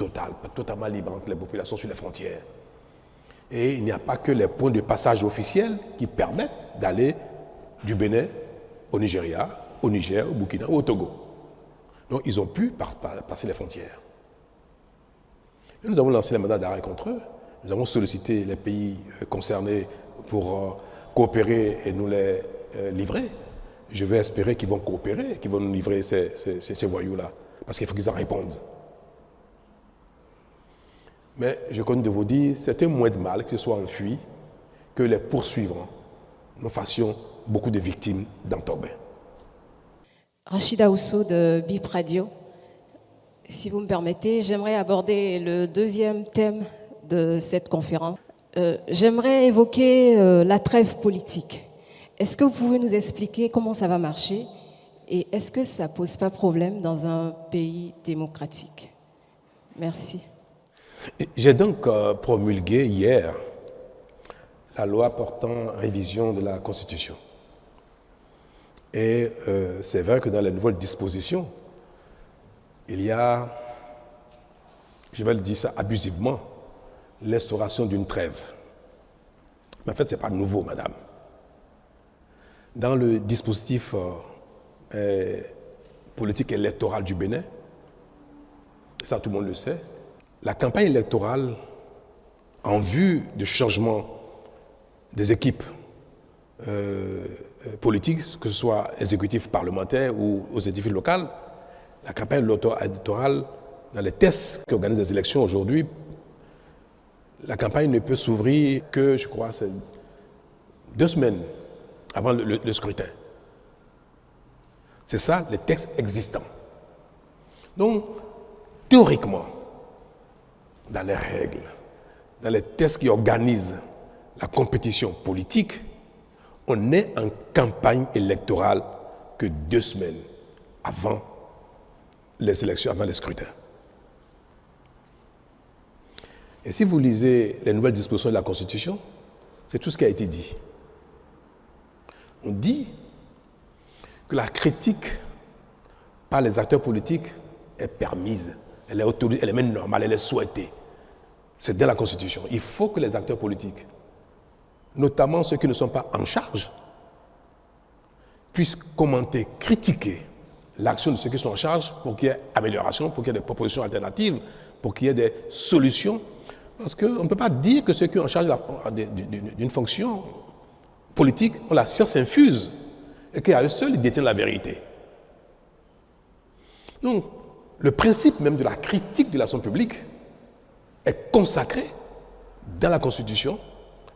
[SPEAKER 2] totalement libres entre les populations sur les frontières. Et il n'y a pas que les points de passage officiels qui permettent d'aller du Bénin au Nigeria, au Niger, au Burkina ou au Togo. Donc ils ont pu passer les frontières. Et nous avons lancé les mandats d'arrêt contre eux. Nous avons sollicité les pays concernés pour coopérer et nous les livrer. Je vais espérer qu'ils vont coopérer, qu'ils vont nous livrer ces voyous-là. Parce qu'il faut qu'ils en répondent. Mais je compte de vous dire, c'était moins de mal que ce soit enfui que les poursuivants. Nous fassions beaucoup de victimes dans Togben.
[SPEAKER 10] Rachida Ousso de BIP Radio. Si vous me permettez, j'aimerais aborder le deuxième thème de cette conférence. J'aimerais évoquer la trêve politique. Est-ce que vous pouvez nous expliquer comment ça va marcher et est-ce que ça ne pose pas problème dans un pays démocratique? Merci.
[SPEAKER 2] J'ai donc promulgué hier la loi portant révision de la Constitution. Et c'est vrai que dans les nouvelles dispositions, il y a, je vais le dire ça abusivement, l'instauration d'une trêve. Mais en fait, ce n'est pas nouveau, madame. Dans le dispositif politique électoral du Bénin, ça tout le monde le sait, la campagne électorale en vue du changement des équipes politiques, que ce soit exécutif parlementaire ou aux exécutifs locaux, la campagne électorale, dans les tests qui organisent les élections aujourd'hui, la campagne ne peut s'ouvrir que, je crois, c'est 2 semaines avant le scrutin. C'est ça, les textes existants. Donc, théoriquement, dans les règles, dans les tests qui organisent la compétition politique, on n'est en campagne électorale que 2 semaines avant les élections, avant les scrutins. Et si vous lisez les nouvelles dispositions de la Constitution, c'est tout ce qui a été dit. On dit que la critique par les acteurs politiques est permise, elle est autorisée, elle est même normale, elle est souhaitée. C'est dans la Constitution. Il faut que les acteurs politiques, notamment ceux qui ne sont pas en charge, puissent commenter, critiquer l'action de ceux qui sont en charge pour qu'il y ait amélioration, pour qu'il y ait des propositions alternatives, pour qu'il y ait des solutions. Parce qu'on ne peut pas dire que ceux qui sont en charge d'une fonction politique ont la science infuse et qu'à eux seuls, ils détiennent la vérité. Donc, le principe même de la critique de l'action publique est consacré dans la Constitution,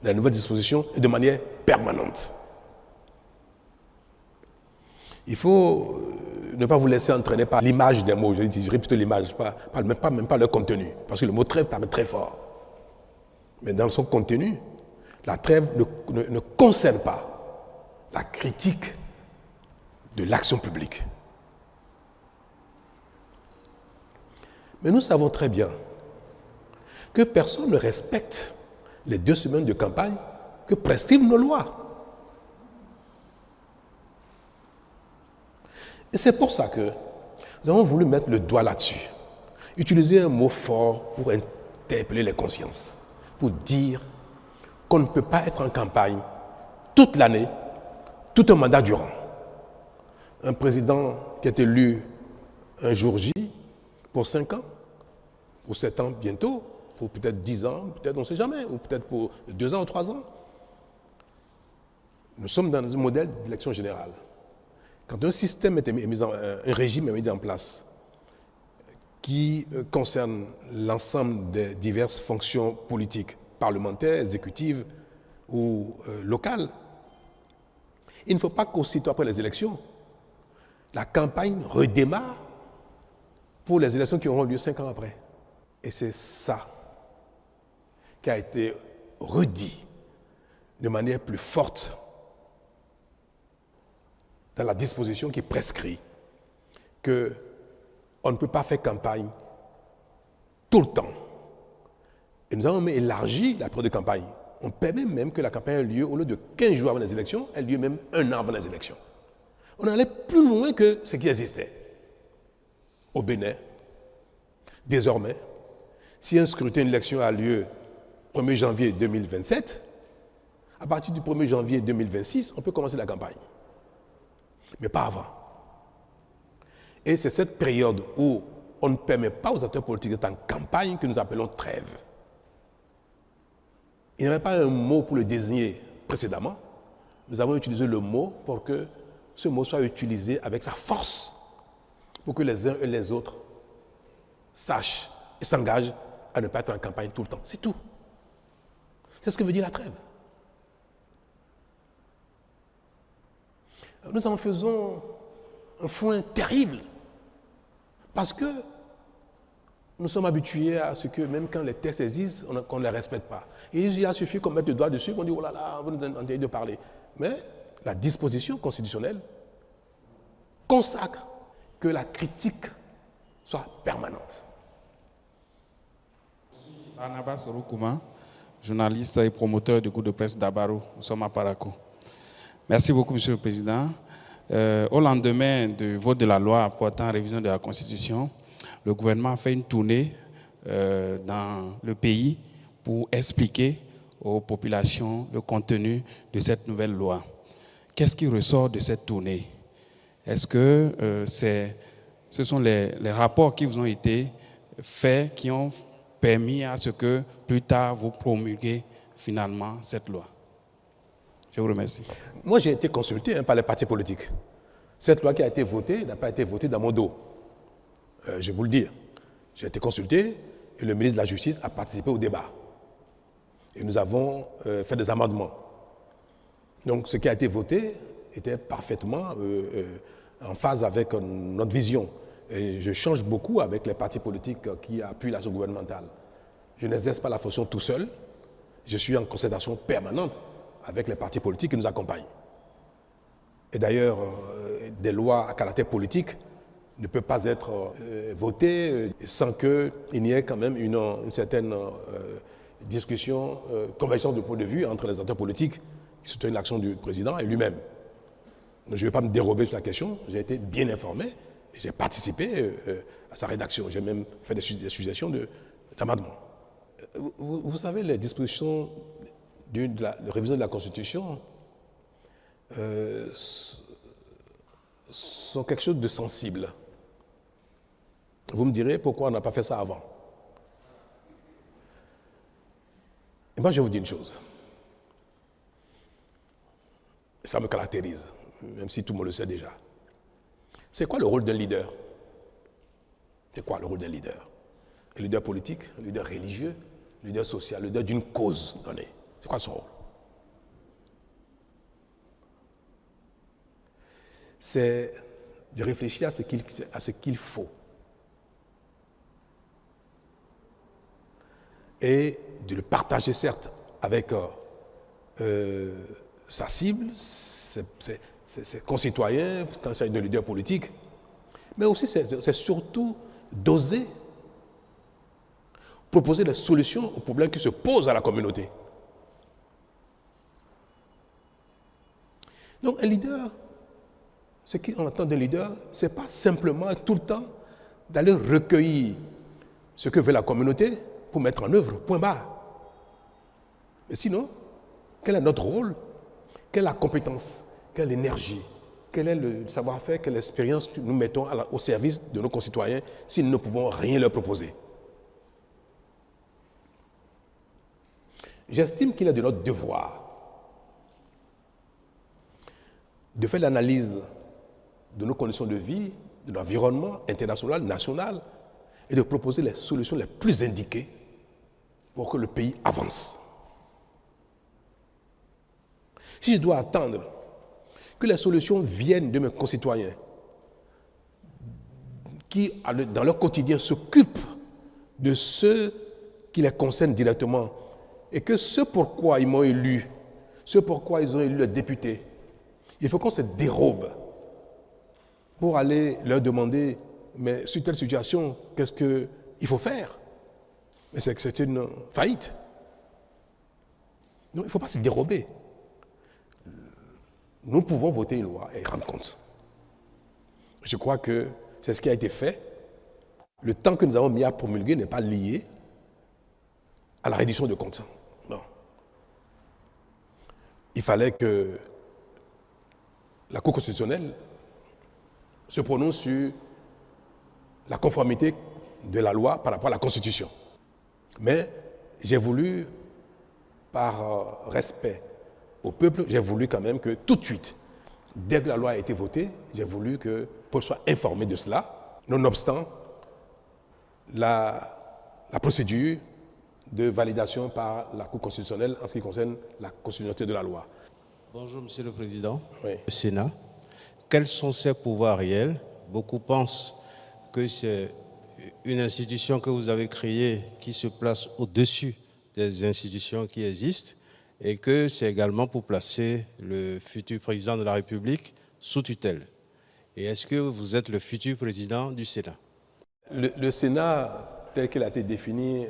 [SPEAKER 2] dans la nouvelle disposition et de manière permanente. Il faut ne pas vous laisser entraîner par l'image des mots. Je dirais plutôt l'image, même pas leur contenu. Parce que le mot trêve paraît très fort. Mais dans son contenu, la trêve ne concerne pas la critique de l'action publique. Mais nous savons très bien que personne ne respecte les 2 semaines de campagne que prescrivent nos lois. Et c'est pour ça que nous avons voulu mettre le doigt là-dessus, utiliser un mot fort pour interpeller les consciences, pour dire qu'on ne peut pas être en campagne toute l'année, tout un mandat durant. Un président qui est élu un jour J pour 5 ans, pour 7 ans bientôt, pour peut-être 10 ans, peut-être on ne sait jamais, ou peut-être pour 2 ans ou 3 ans. Nous sommes dans un modèle d'élection générale. Quand un système un régime est mis en place qui concerne l'ensemble des diverses fonctions politiques, parlementaires, exécutives ou locales, il ne faut pas qu'aussitôt après les élections, la campagne redémarre pour les élections qui auront lieu 5 ans après. Et c'est ça qui a été redit de manière plus forte dans la disposition qui prescrit qu'on ne peut pas faire campagne tout le temps. Et nous avons même élargi la période de campagne. On permet même que la campagne ait lieu, au lieu de 15 jours avant les élections, elle ait lieu même 1 an avant les élections. On allait plus loin que ce qui existait. Au Bénin, désormais, si un scrutin d'élection a lieu 1er janvier 2027, à partir du 1er janvier 2026, on peut commencer la campagne. Mais pas avant. Et c'est cette période où on ne permet pas aux acteurs politiques d'être en campagne que nous appelons trêve. Il n'y avait pas un mot pour le désigner précédemment. Nous avons utilisé le mot pour que ce mot soit utilisé avec sa force, pour que les uns et les autres sachent et s'engagent à ne pas être en campagne tout le temps. C'est tout. C'est ce que veut dire la trêve. Nous en faisons un foin terrible parce que nous sommes habitués à ce que même quand les textes existent, qu'on ne les respecte pas. Et il a suffi qu'on mette le doigt dessus, qu'on dit « oh là là, vous nous interdisez de parler ». Mais la disposition constitutionnelle consacre que la critique soit permanente.
[SPEAKER 11] Barnabas Roukouma, journaliste et promoteur du groupe de presse d'Abaro. Nous sommes à Parakou. Merci beaucoup, Monsieur le Président. Au lendemain du vote de la loi portant révision de la Constitution, le gouvernement a fait une tournée dans le pays pour expliquer aux populations le contenu de cette nouvelle loi. Qu'est-ce qui ressort de cette tournée? Est-ce que ce sont les rapports qui vous ont été faits qui ont permis à ce que plus tard vous promulguez finalement cette loi? Je vous remercie.
[SPEAKER 2] Moi, j'ai été consulté par les partis politiques. Cette loi qui a été votée n'a pas été votée dans mon dos. Je vais vous le dire. J'ai été consulté et le ministre de la Justice a participé au débat. Et nous avons fait des amendements. Donc, ce qui a été voté était parfaitement en phase avec notre vision. Et je change beaucoup avec les partis politiques qui appuient l'action gouvernementale. Je n'exerce pas la fonction tout seul. Je suis en concertation permanente avec les partis politiques qui nous accompagnent. Et d'ailleurs, des lois à caractère politique ne peuvent pas être votées sans qu'il n'y ait quand même une certaine discussion, convergence de point de vue entre les acteurs politiques qui soutiennent l'action du président et lui-même. Donc, je ne vais pas me dérober sur la question, j'ai été bien informé et j'ai participé à sa rédaction. J'ai même fait des suggestions d'amendements. Vous savez, les dispositions de la révision de la Constitution sont quelque chose de sensible. Vous me direz pourquoi on n'a pas fait ça avant. Et moi, je vais vous dire une chose. Ça me caractérise, même si tout le monde le sait déjà. C'est quoi le rôle d'un leader? C'est quoi le rôle d'un leader? Un leader politique, un leader religieux, un leader social, un leader d'une cause donnée. C'est quoi son rôle? C'est de réfléchir à ce qu'il faut et de le partager, certes, avec sa cible, ses concitoyens, quand il s'agit de leaders politiques, mais aussi c'est surtout d'oser proposer des solutions aux problèmes qui se posent à la communauté. Donc un leader, ce qu'on entend d'un leader, ce n'est pas simplement tout le temps d'aller recueillir ce que veut la communauté pour mettre en œuvre, point barre. Mais sinon, quel est notre rôle? Quelle est la compétence? Quelle est l'énergie? Quel est le savoir-faire? Quelle expérience que nous mettons au service de nos concitoyens si nous ne pouvons rien leur proposer? J'estime qu'il est de notre devoir de faire l'analyse de nos conditions de vie, de l'environnement international, national, et de proposer les solutions les plus indiquées pour que le pays avance. Si je dois attendre que les solutions viennent de mes concitoyens qui, dans leur quotidien, s'occupent de ceux qui les concernent directement et que ce pourquoi ils m'ont élu, ce pourquoi ils ont élu les députés, il faut qu'on se dérobe pour aller leur demander, mais sur telle situation, qu'est-ce qu'il faut faire? Mais c'est une faillite. Non, il ne faut pas se dérober. Nous pouvons voter une loi et rendre compte. Je crois que c'est ce qui a été fait. Le temps que nous avons mis à promulguer n'est pas lié à la reddition de comptes. Non. Il fallait que la Cour constitutionnelle se prononce sur la conformité de la loi par rapport à la Constitution. Mais j'ai voulu, par respect au peuple, j'ai voulu quand même que tout de suite, dès que la loi a été votée, j'ai voulu que le peuple soit informé de cela, nonobstant la procédure de validation par la Cour constitutionnelle en ce qui concerne la constitutionnalité de la loi.
[SPEAKER 12] Bonjour Monsieur le Président.
[SPEAKER 2] Oui.
[SPEAKER 12] Le Sénat. Quels sont ses pouvoirs réels? Beaucoup pensent que c'est une institution que vous avez créée qui se place au-dessus des institutions qui existent et que c'est également pour placer le futur président de la République sous tutelle. Et est-ce que vous êtes le futur président du Sénat?
[SPEAKER 2] Le Sénat, tel qu'il a été défini,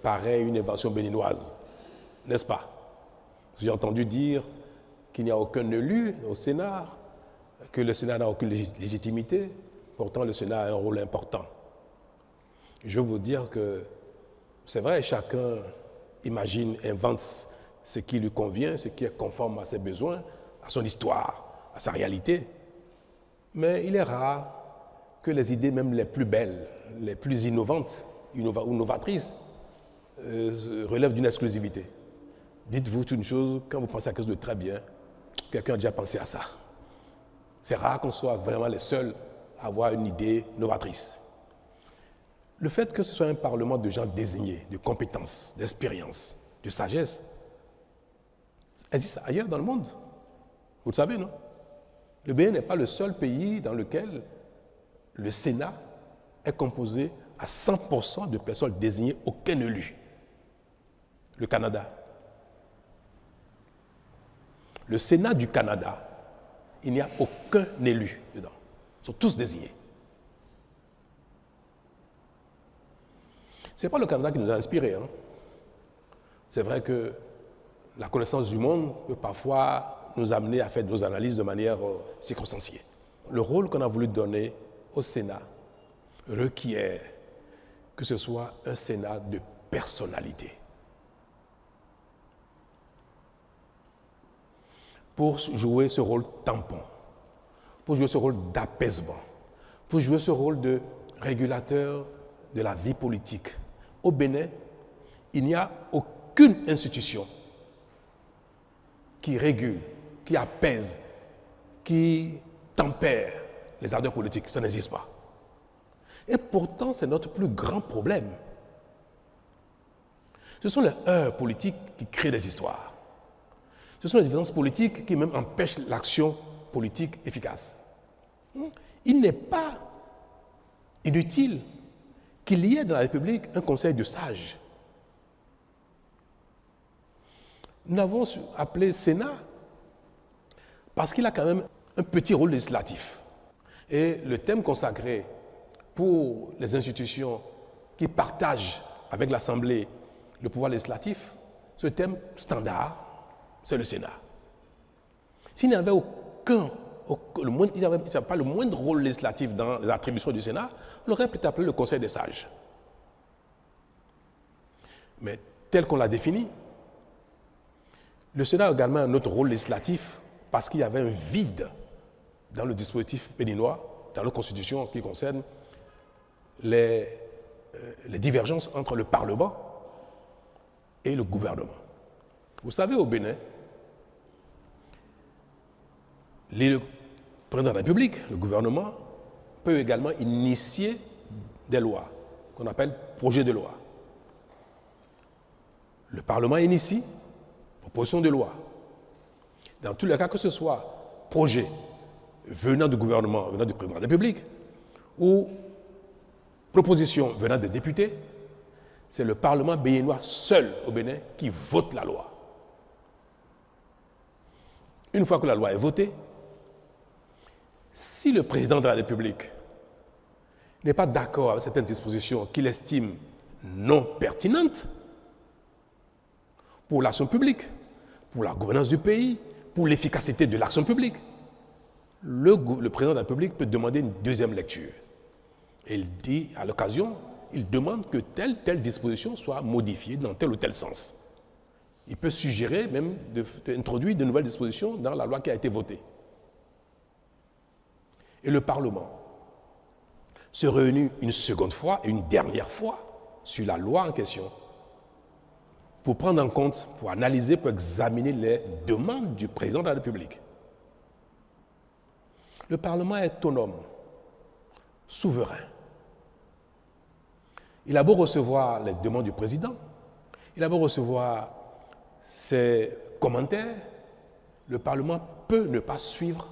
[SPEAKER 2] paraît une invention béninoise, n'est-ce pas? J'ai entendu dire qu'il n'y a aucun élu au Sénat, que le Sénat n'a aucune légitimité. Pourtant, le Sénat a un rôle important. Je veux vous dire que c'est vrai, chacun imagine, invente ce qui lui convient, ce qui est conforme à ses besoins, à son histoire, à sa réalité. Mais il est rare que les idées même les plus belles, les plus innovantes ou novatrices relèvent d'une exclusivité. Dites-vous une chose, quand vous pensez à quelque chose de très bien, quelqu'un a déjà pensé à ça. C'est rare qu'on soit vraiment les seuls à avoir une idée novatrice. Le fait que ce soit un parlement de gens désignés, de compétences, d'expérience, de sagesse, existe ailleurs dans le monde. Vous le savez, non? Le Bénin n'est pas le seul pays dans lequel le Sénat est composé à 100% de personnes désignées, aucun élu. Le Canada. Le Sénat du Canada, il n'y a aucun élu dedans. Ils sont tous désignés. Ce n'est pas le Canada qui nous a inspirés. Hein. C'est vrai que la connaissance du monde peut parfois nous amener à faire nos analyses de manière circonstanciée. Le rôle qu'on a voulu donner au Sénat requiert que ce soit un Sénat de personnalité. Pour jouer ce rôle tampon, pour jouer ce rôle d'apaisement, pour jouer ce rôle de régulateur de la vie politique. Au Bénin, il n'y a aucune institution qui régule, qui apaise, qui tempère les ardeurs politiques. Ça n'existe pas. Et pourtant, c'est notre plus grand problème. Ce sont les heurts politiques qui créent des histoires. Ce sont les différences politiques qui même empêchent l'action politique efficace. Il n'est pas inutile qu'il y ait dans la République un conseil de sages. Nous l'avons appelé Sénat parce qu'il a quand même un petit rôle législatif. Et le thème consacré pour les institutions qui partagent avec l'Assemblée le pouvoir législatif, ce thème standard, c'est le Sénat. S'il n'y avait pas le moindre rôle législatif dans les attributions du Sénat, on aurait peut-être appelé le Conseil des sages. Mais tel qu'on l'a défini, le Sénat a également un autre rôle législatif parce qu'il y avait un vide dans le dispositif béninois, dans la Constitution en ce qui concerne les divergences entre le Parlement et le gouvernement. Vous savez, au Bénin, le président de la République, le gouvernement, peut également initier des lois qu'on appelle projets de loi. Le Parlement initie proposition de loi. Dans tous les cas, que ce soit projet venant du gouvernement, venant du président de la République, ou proposition venant des députés, c'est le Parlement béninois seul au Bénin qui vote la loi. Une fois que la loi est votée, si le président de la République n'est pas d'accord avec certaines dispositions qu'il estime non pertinentes pour l'action publique, pour la gouvernance du pays, pour l'efficacité de l'action publique, le président de la République peut demander une deuxième lecture. Et il dit, à l'occasion, il demande que telle disposition soit modifiée dans tel ou tel sens. Il peut suggérer même d'introduire de nouvelles dispositions dans la loi qui a été votée. Et le Parlement se réunit une seconde fois et une dernière fois sur la loi en question pour prendre en compte, pour analyser, pour examiner les demandes du président de la République. Le Parlement est autonome, souverain. Il a beau recevoir les demandes du président, il a beau recevoir ses commentaires, le Parlement peut ne pas suivre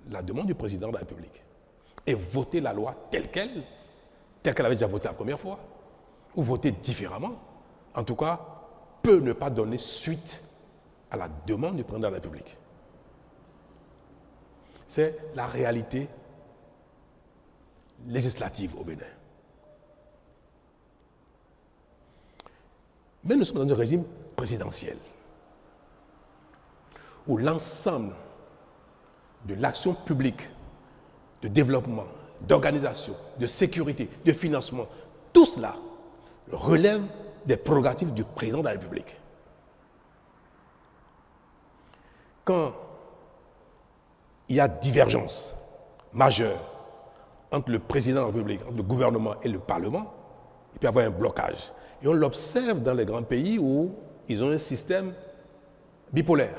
[SPEAKER 2] la demande du président de la République et voter la loi telle qu'elle avait déjà voté la première fois, ou voter différemment. En tout cas, peut ne pas donner suite à la demande du président de la République. C'est la réalité législative au Bénin. Mais nous sommes dans un régime présidentiel où l'ensemble de l'action publique, de développement, d'organisation, de sécurité, de financement, tout cela relève des prérogatives du président de la République. Quand il y a divergence majeure entre le président de la République, entre le gouvernement et le Parlement, il peut y avoir un blocage. Et on l'observe dans les grands pays où ils ont un système bipolaire,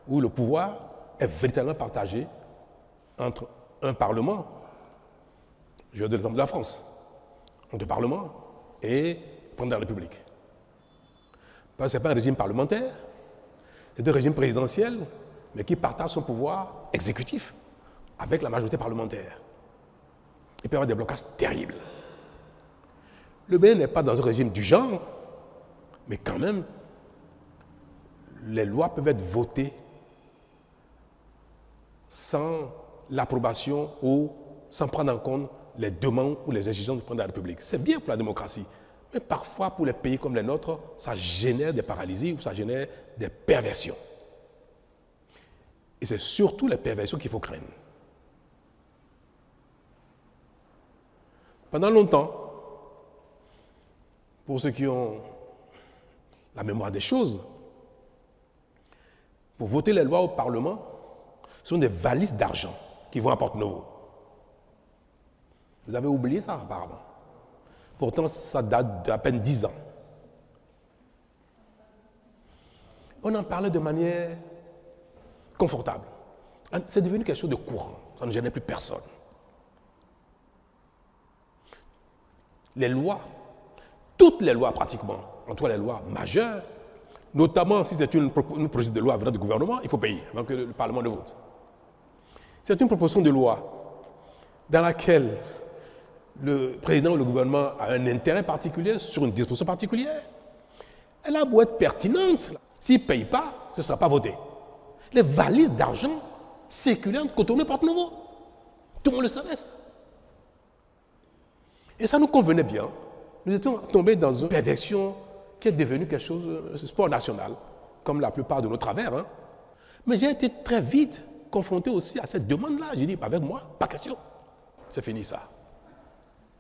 [SPEAKER 2] où le pouvoir est véritablement partagé entre un Parlement, je vais donner l'exemple de la France, entre le Parlement et le président de la République. Parce que ce n'est pas un régime parlementaire, c'est un régime présidentiel, mais qui partage son pouvoir exécutif avec la majorité parlementaire. Il peut y avoir des blocages terribles. Le Bénin n'est pas dans un régime du genre, mais quand même, les lois peuvent être votées sans l'approbation ou sans prendre en compte les demandes ou les exigences du président de la République. C'est bien pour la démocratie, mais parfois pour les pays comme les nôtres, ça génère des paralysies ou ça génère des perversions. Et c'est surtout les perversions qu'il faut craindre. Pendant longtemps, pour ceux qui ont la mémoire des choses, pour voter les lois au Parlement, ce sont des valises d'argent qui vont à Porte-Novo. Vous avez oublié ça apparemment. Pourtant, ça date d'à peine 10 ans. On en parlait de manière confortable. C'est devenu quelque chose de courant. Ça ne gênait plus personne. les lois, toutes les lois pratiquement, en tout cas les lois majeures, notamment si c'est une proposition de loi venant du gouvernement, il faut payer avant que le Parlement ne vote. C'est une proposition de loi dans laquelle le président ou le gouvernement a un intérêt particulier sur une disposition particulière. Elle a beau être pertinente, s'il ne paye pas, ce ne sera pas voté. Les valises d'argent circulaient entre Cotonou et Porto-Novo. Tout le monde le savait, ça. Et ça nous convenait bien. Nous étions tombés dans une perversion qui est devenue quelque chose de sport national, comme la plupart de nos travers. Hein. Mais j'ai été très vite confronté aussi à cette demande-là. J'ai dit, avec moi, pas question. C'est fini ça.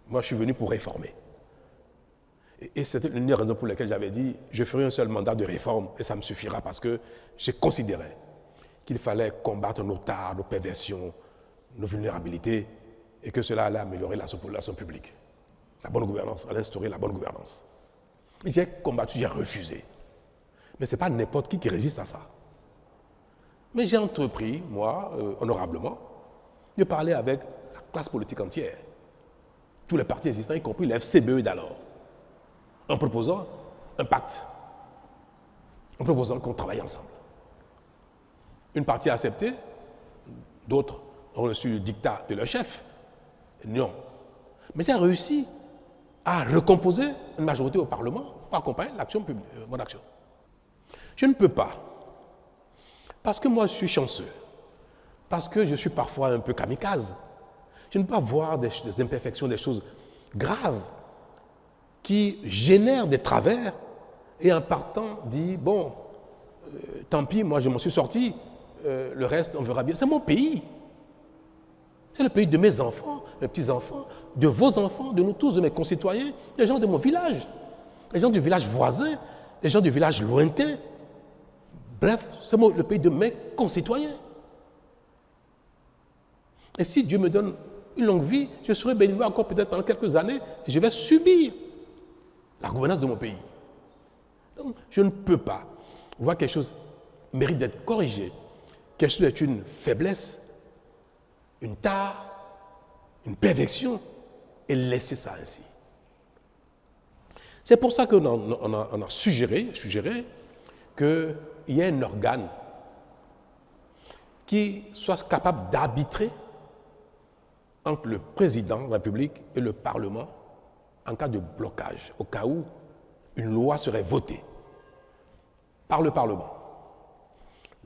[SPEAKER 2] Moi, je suis venu pour réformer. Et c'était l'une des raisons pour lesquelles j'avais dit, je ferai un seul mandat de réforme et ça me suffira parce que j'ai considéré qu'il fallait combattre nos tares, nos perversions, nos vulnérabilités et que cela allait améliorer l'action publique. La bonne gouvernance, allait instaurer la bonne gouvernance. Et j'ai combattu, j'ai refusé. Mais ce n'est pas n'importe qui résiste à ça. Mais j'ai entrepris, moi, honorablement, de parler avec la classe politique entière, tous les partis existants, y compris les FCBE d'alors, en proposant un pacte, en proposant qu'on travaille ensemble. Une partie a accepté, d'autres ont reçu le dictat de leur chef. Non. Mais j'ai réussi à recomposer une majorité au Parlement pour accompagner l'action publique, mon action. Je ne peux pas, parce que moi je suis chanceux, parce que je suis parfois un peu kamikaze, je ne peux pas voir des imperfections, des choses graves qui génèrent des travers et en partant dire, bon, tant pis, moi je m'en suis sorti, le reste on verra bien. C'est mon pays. C'est le pays de mes enfants, mes petits-enfants, de vos enfants, de nous tous, de mes concitoyens, les gens de mon village, les gens du village voisin, les gens du village lointain. Bref, c'est le pays de mes concitoyens. Et si Dieu me donne une longue vie, je serai béni encore peut-être pendant quelques années et je vais subir la gouvernance de mon pays. Donc, je ne peux pas voir quelque chose mérite d'être corrigé, quelque chose est une faiblesse, une tare, une perversion, et laisser ça ainsi. C'est pour ça qu'on a suggéré qu'il y ait un organe qui soit capable d'arbitrer entre le président de la République et le Parlement en cas de blocage, au cas où une loi serait votée par le Parlement.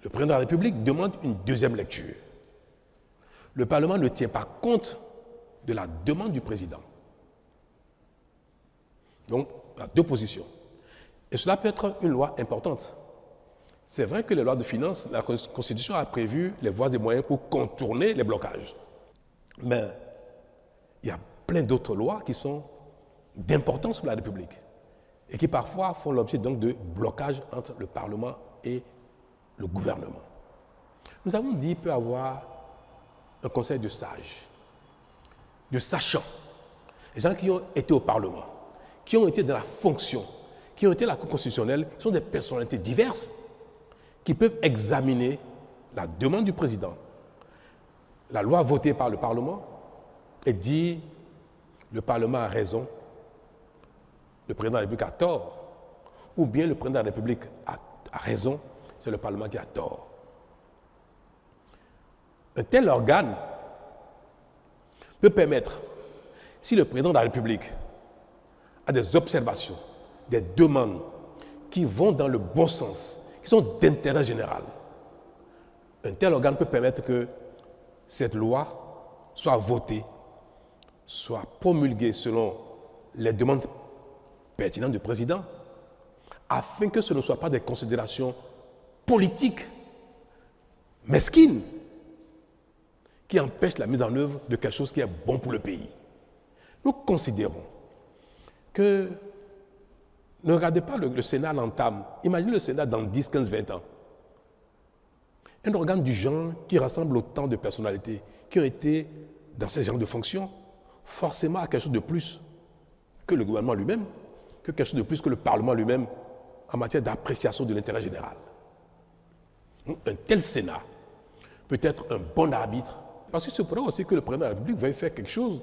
[SPEAKER 2] Le président de la République demande une deuxième lecture. Le Parlement ne tient pas compte de la demande du président. Donc, il y a deux positions. Et cela peut être une loi importante. C'est vrai que les lois de finances, la Constitution a prévu les voies et moyens pour contourner les blocages. Mais il y a plein d'autres lois qui sont d'importance pour la République et qui parfois font l'objet donc de blocages entre le Parlement et le gouvernement. Nous avons dit qu'il peut y avoir un conseil de sages, de sachants, les gens qui ont été au Parlement, qui ont été dans la fonction, qui ont été à la Cour constitutionnelle, sont des personnalités diverses qui peuvent examiner la demande du président, la loi votée par le Parlement et dire le Parlement a raison, le président de la République a tort, ou bien le président de la République a raison, c'est le Parlement qui a tort. Un tel organe peut permettre, si le président de la République a des observations, des demandes qui vont dans le bon sens, qui sont d'intérêt général, un tel organe peut permettre que cette loi soit votée, soit promulguée selon les demandes pertinentes du président, afin que ce ne soit pas des considérations politiques, mesquines, qui empêchent la mise en œuvre de quelque chose qui est bon pour le pays. Nous considérons que, ne regardez pas le Sénat l'entame, imaginez le Sénat dans 10, 15, 20 ans. Un organe du genre qui rassemble autant de personnalités qui ont été dans ces genres de fonctions, forcément à quelque chose de plus que le gouvernement lui-même, que quelque chose de plus que le Parlement lui-même en matière d'appréciation de l'intérêt général. Un tel Sénat peut être un bon arbitre, parce qu'il se pourrait aussi que le président de la République veuille faire quelque chose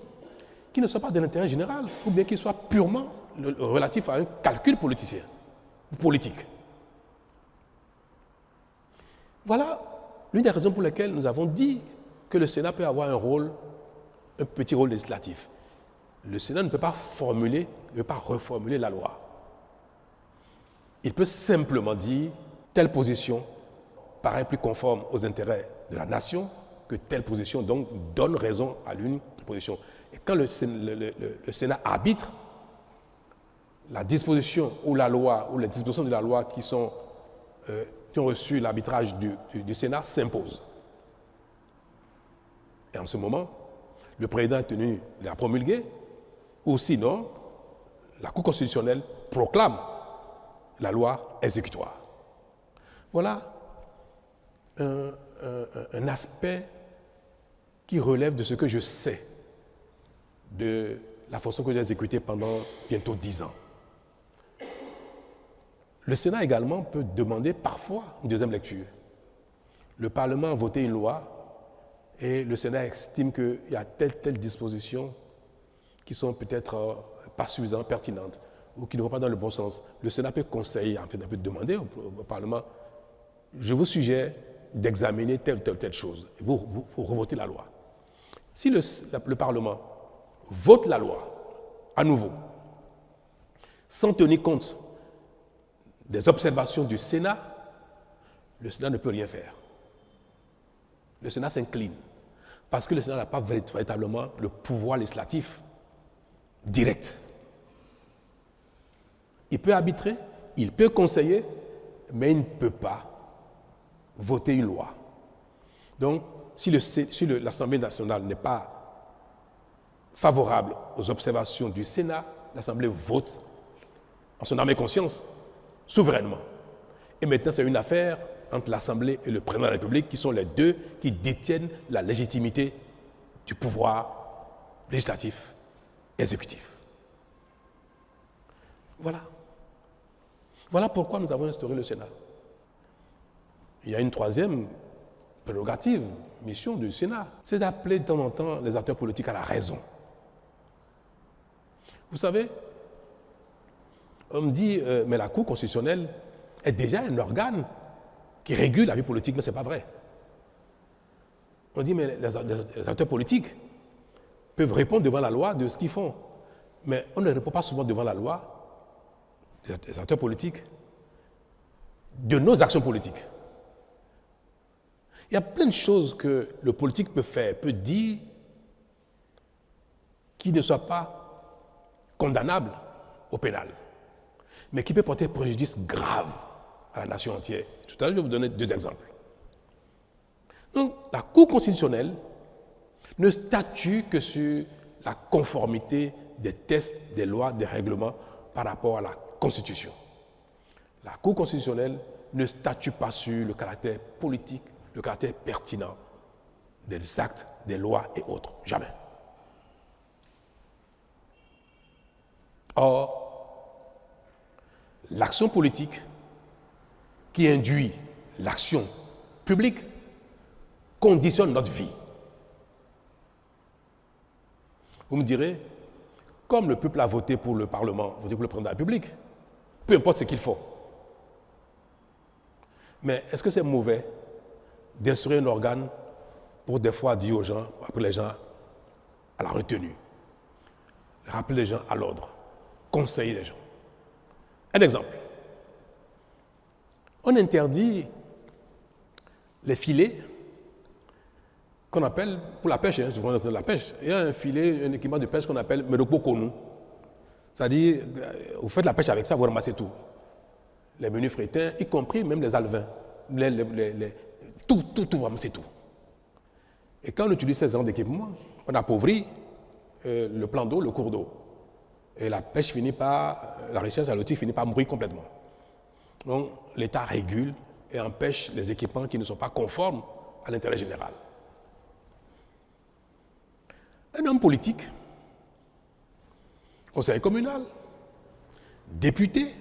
[SPEAKER 2] qui ne soit pas de l'intérêt général, ou bien qui soit purement relatif à un calcul politicien, politique. Voilà l'une des raisons pour lesquelles nous avons dit que le Sénat peut avoir un petit rôle législatif. Le Sénat ne peut pas reformuler la loi. Il peut simplement dire telle position paraît plus conforme aux intérêts de la nation que telle position donc donne raison à l'une position. Et quand le Sénat arbitre, la disposition ou la loi ou les dispositions de la loi qui ont reçu l'arbitrage du Sénat s'imposent. Et en ce moment, le président est tenu de la promulguer, ou sinon, la Cour constitutionnelle proclame la loi exécutoire. Voilà un aspect qui relève de ce que je sais de la fonction que j'ai exécutée pendant bientôt 10 ans. Le Sénat également peut demander parfois une deuxième lecture. Le Parlement a voté une loi et le Sénat estime qu'il y a telle disposition qui sont peut-être pas suffisamment pertinentes ou qui ne vont pas dans le bon sens. Le Sénat peut conseiller, en fait, peut demander au Parlement, je vous suggère d'examiner telle chose. Vous revotez la loi. Si le Parlement vote la loi à nouveau, sans tenir compte des observations du Sénat, le Sénat ne peut rien faire. Le Sénat s'incline parce que le Sénat n'a pas véritablement le pouvoir législatif direct. Il peut arbitrer, il peut conseiller, mais il ne peut pas voter une loi. Donc, si l'Assemblée nationale n'est pas favorable aux observations du Sénat, l'Assemblée vote en son âme et conscience, souverainement. Et maintenant, c'est une affaire entre l'Assemblée et le président de la République, qui sont les deux qui détiennent la légitimité du pouvoir législatif, exécutif. Voilà. Voilà pourquoi nous avons instauré le Sénat. Il y a une troisième prérogative, mission du Sénat, c'est d'appeler de temps en temps les acteurs politiques à la raison. Vous savez, on me dit, mais la Cour constitutionnelle est déjà un organe qui régule la vie politique, mais ce n'est pas vrai. On dit, mais les acteurs politiques peuvent répondre devant la loi de ce qu'ils font. Mais on ne répond pas souvent devant la loi, des acteurs politiques, de nos actions politiques. Il y a plein de choses que le politique peut faire, peut dire, qui ne soient pas condamnables au pénal, mais qui peut porter préjudice grave à la nation entière. Tout à l'heure, je vais vous donner 2 exemples. Donc, la Cour constitutionnelle ne statue que sur la conformité des textes, des lois, des règlements par rapport à la Constitution. La Cour constitutionnelle ne statue pas sur le caractère politique, le caractère pertinent des actes, des lois et autres. Jamais. Or, l'action politique qui induit l'action publique conditionne notre vie. Vous me direz, comme le peuple a voté pour le Parlement, voté pour le président de la République, peu importe ce qu'il faut. Mais est-ce que c'est mauvais d'instruire un organe pour des fois dire aux gens, appeler les gens à la retenue, rappeler les gens à l'ordre, conseiller les gens? Un exemple. On interdit les filets qu'on appelle, pour la pêche, la pêche, il y a un filet, un équipement de pêche qu'on appelle Merokpo-Konou. C'est-à-dire, vous faites la pêche avec ça, vous ramassez tout. Les menus frétins, y compris même les alevins. Tout, vous ramassez tout. Et quand on utilise ces genres d'équipements, on appauvrit le plan d'eau, le cours d'eau. Et la pêche finit par, la recherche halieutique finit par mourir complètement. Donc, l'État régule et empêche les équipements qui ne sont pas conformes à l'intérêt général. Un homme politique, conseiller communal, député,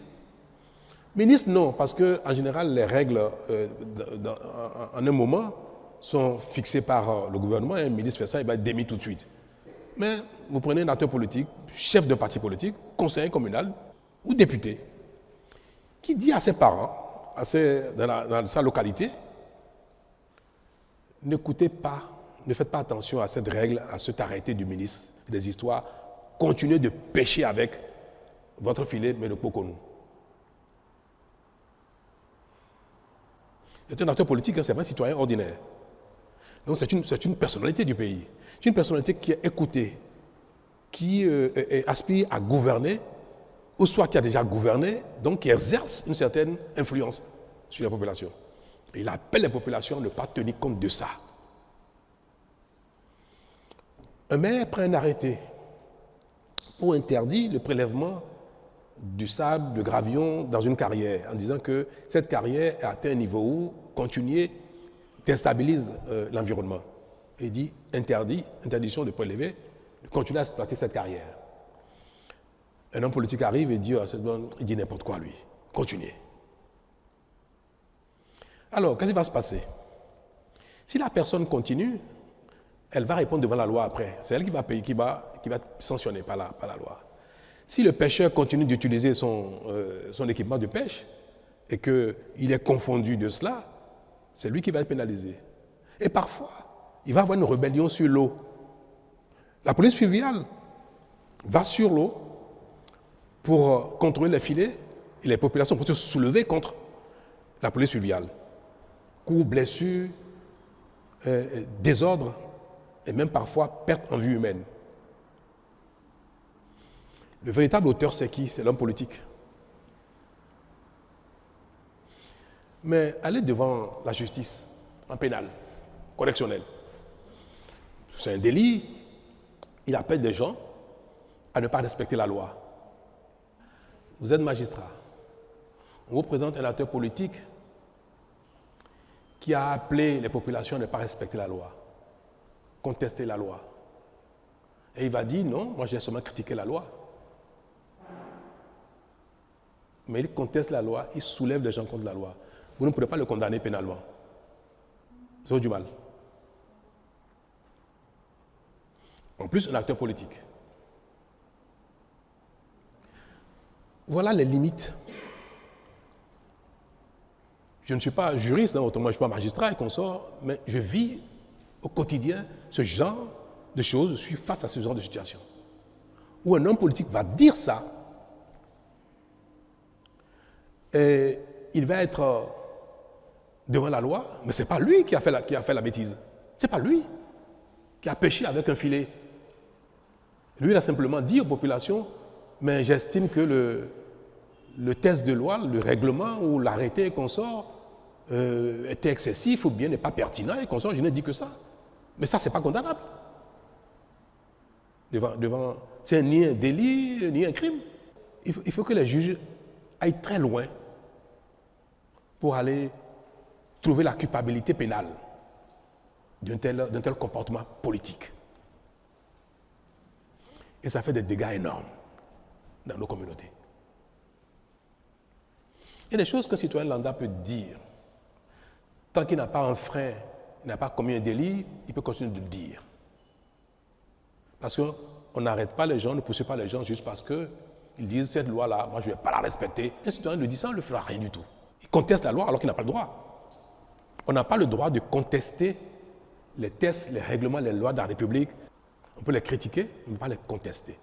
[SPEAKER 2] ministre, non, parce qu'en général, les règles en un moment sont fixées par le gouvernement et un ministre fait ça, il va être démis tout de suite. Mais vous prenez un acteur politique, chef de parti politique, conseiller communal ou député, qui dit à ses parents, dans sa localité, n'écoutez pas, ne faites pas attention à cette règle, à cet arrêté du ministre des Histoires, continuez de pêcher avec votre filet, mais ne poconou. C'est un acteur politique, ce n'est pas un citoyen ordinaire. Donc c'est une personnalité du pays. C'est une personnalité qui est écoutée, qui aspire à gouverner, ou soit qui a déjà gouverné, donc qui exerce une certaine influence sur la population. Et il appelle les populations à ne pas tenir compte de ça. Un maire prend un arrêté pour interdire le prélèvement du sable, de gravillon dans une carrière, en disant que cette carrière a atteint un niveau où continuer déstabilise l'environnement. Et il dit interdiction de prélever, de continuer à exploiter cette carrière. Un homme politique arrive et dit, il dit n'importe quoi lui, continuez. Alors, qu'est-ce qui va se passer? Si la personne continue, elle va répondre devant la loi après. C'est elle qui va payer, qui va être sanctionnée par la loi. Si le pêcheur continue d'utiliser son équipement de pêche et qu'il est confondu de cela, c'est lui qui va être pénalisé. Et parfois, il va y avoir une rébellion sur l'eau. La police fluviale va sur l'eau pour contrôler les filets et les populations pour se soulever contre la police fluviale. Coups, blessures, désordre et même parfois perte en vie humaine. Le véritable auteur, c'est qui? C'est l'homme politique. Mais aller devant la justice, en pénal, correctionnel, c'est un délit. Il appelle des gens à ne pas respecter la loi. Vous êtes magistrat. On vous présente un acteur politique qui a appelé les populations à ne pas respecter la loi, contester la loi. Et il va dire, non, moi j'ai seulement critiqué la loi. Mais il conteste la loi, il soulève les gens contre la loi. Vous ne pourrez pas le condamner pénalement. Vous avez du mal. En plus, un acteur politique. Voilà les limites. Je ne suis pas juriste, autrement je ne suis pas magistrat et consort, mais je vis au quotidien ce genre de choses, je suis face à ce genre de situation. Où un homme politique va dire ça, et il va être devant la loi, mais ce n'est pas lui qui a fait la bêtise. Ce n'est pas lui qui a pêché avec un filet. Lui, il a simplement dit aux populations, mais j'estime que le test de loi, le règlement ou l'arrêté qu'on sort était excessif ou bien n'est pas pertinent et qu'on sort, je n'ai dit que ça. Mais ça, ce n'est pas condamnable. C'est ni un délit, ni un crime. Il faut que les juges aillent très loin pour aller trouver la culpabilité pénale d'un tel comportement politique. Et ça fait des dégâts énormes dans nos communautés. Il y a des choses qu'un citoyen lambda peut dire. Tant qu'il n'a pas un frein, il n'a pas commis un délit, il peut continuer de le dire. Parce qu'on n'arrête pas les gens, on ne poursuit pas les gens juste parce qu'ils disent cette loi-là, moi je ne vais pas la respecter. Un citoyen le dit ça, on ne le fera rien du tout. Il conteste la loi alors qu'il n'a pas le droit. On n'a pas le droit de contester les tests, les règlements, les lois de la République. On peut les critiquer, on ne peut pas les contester.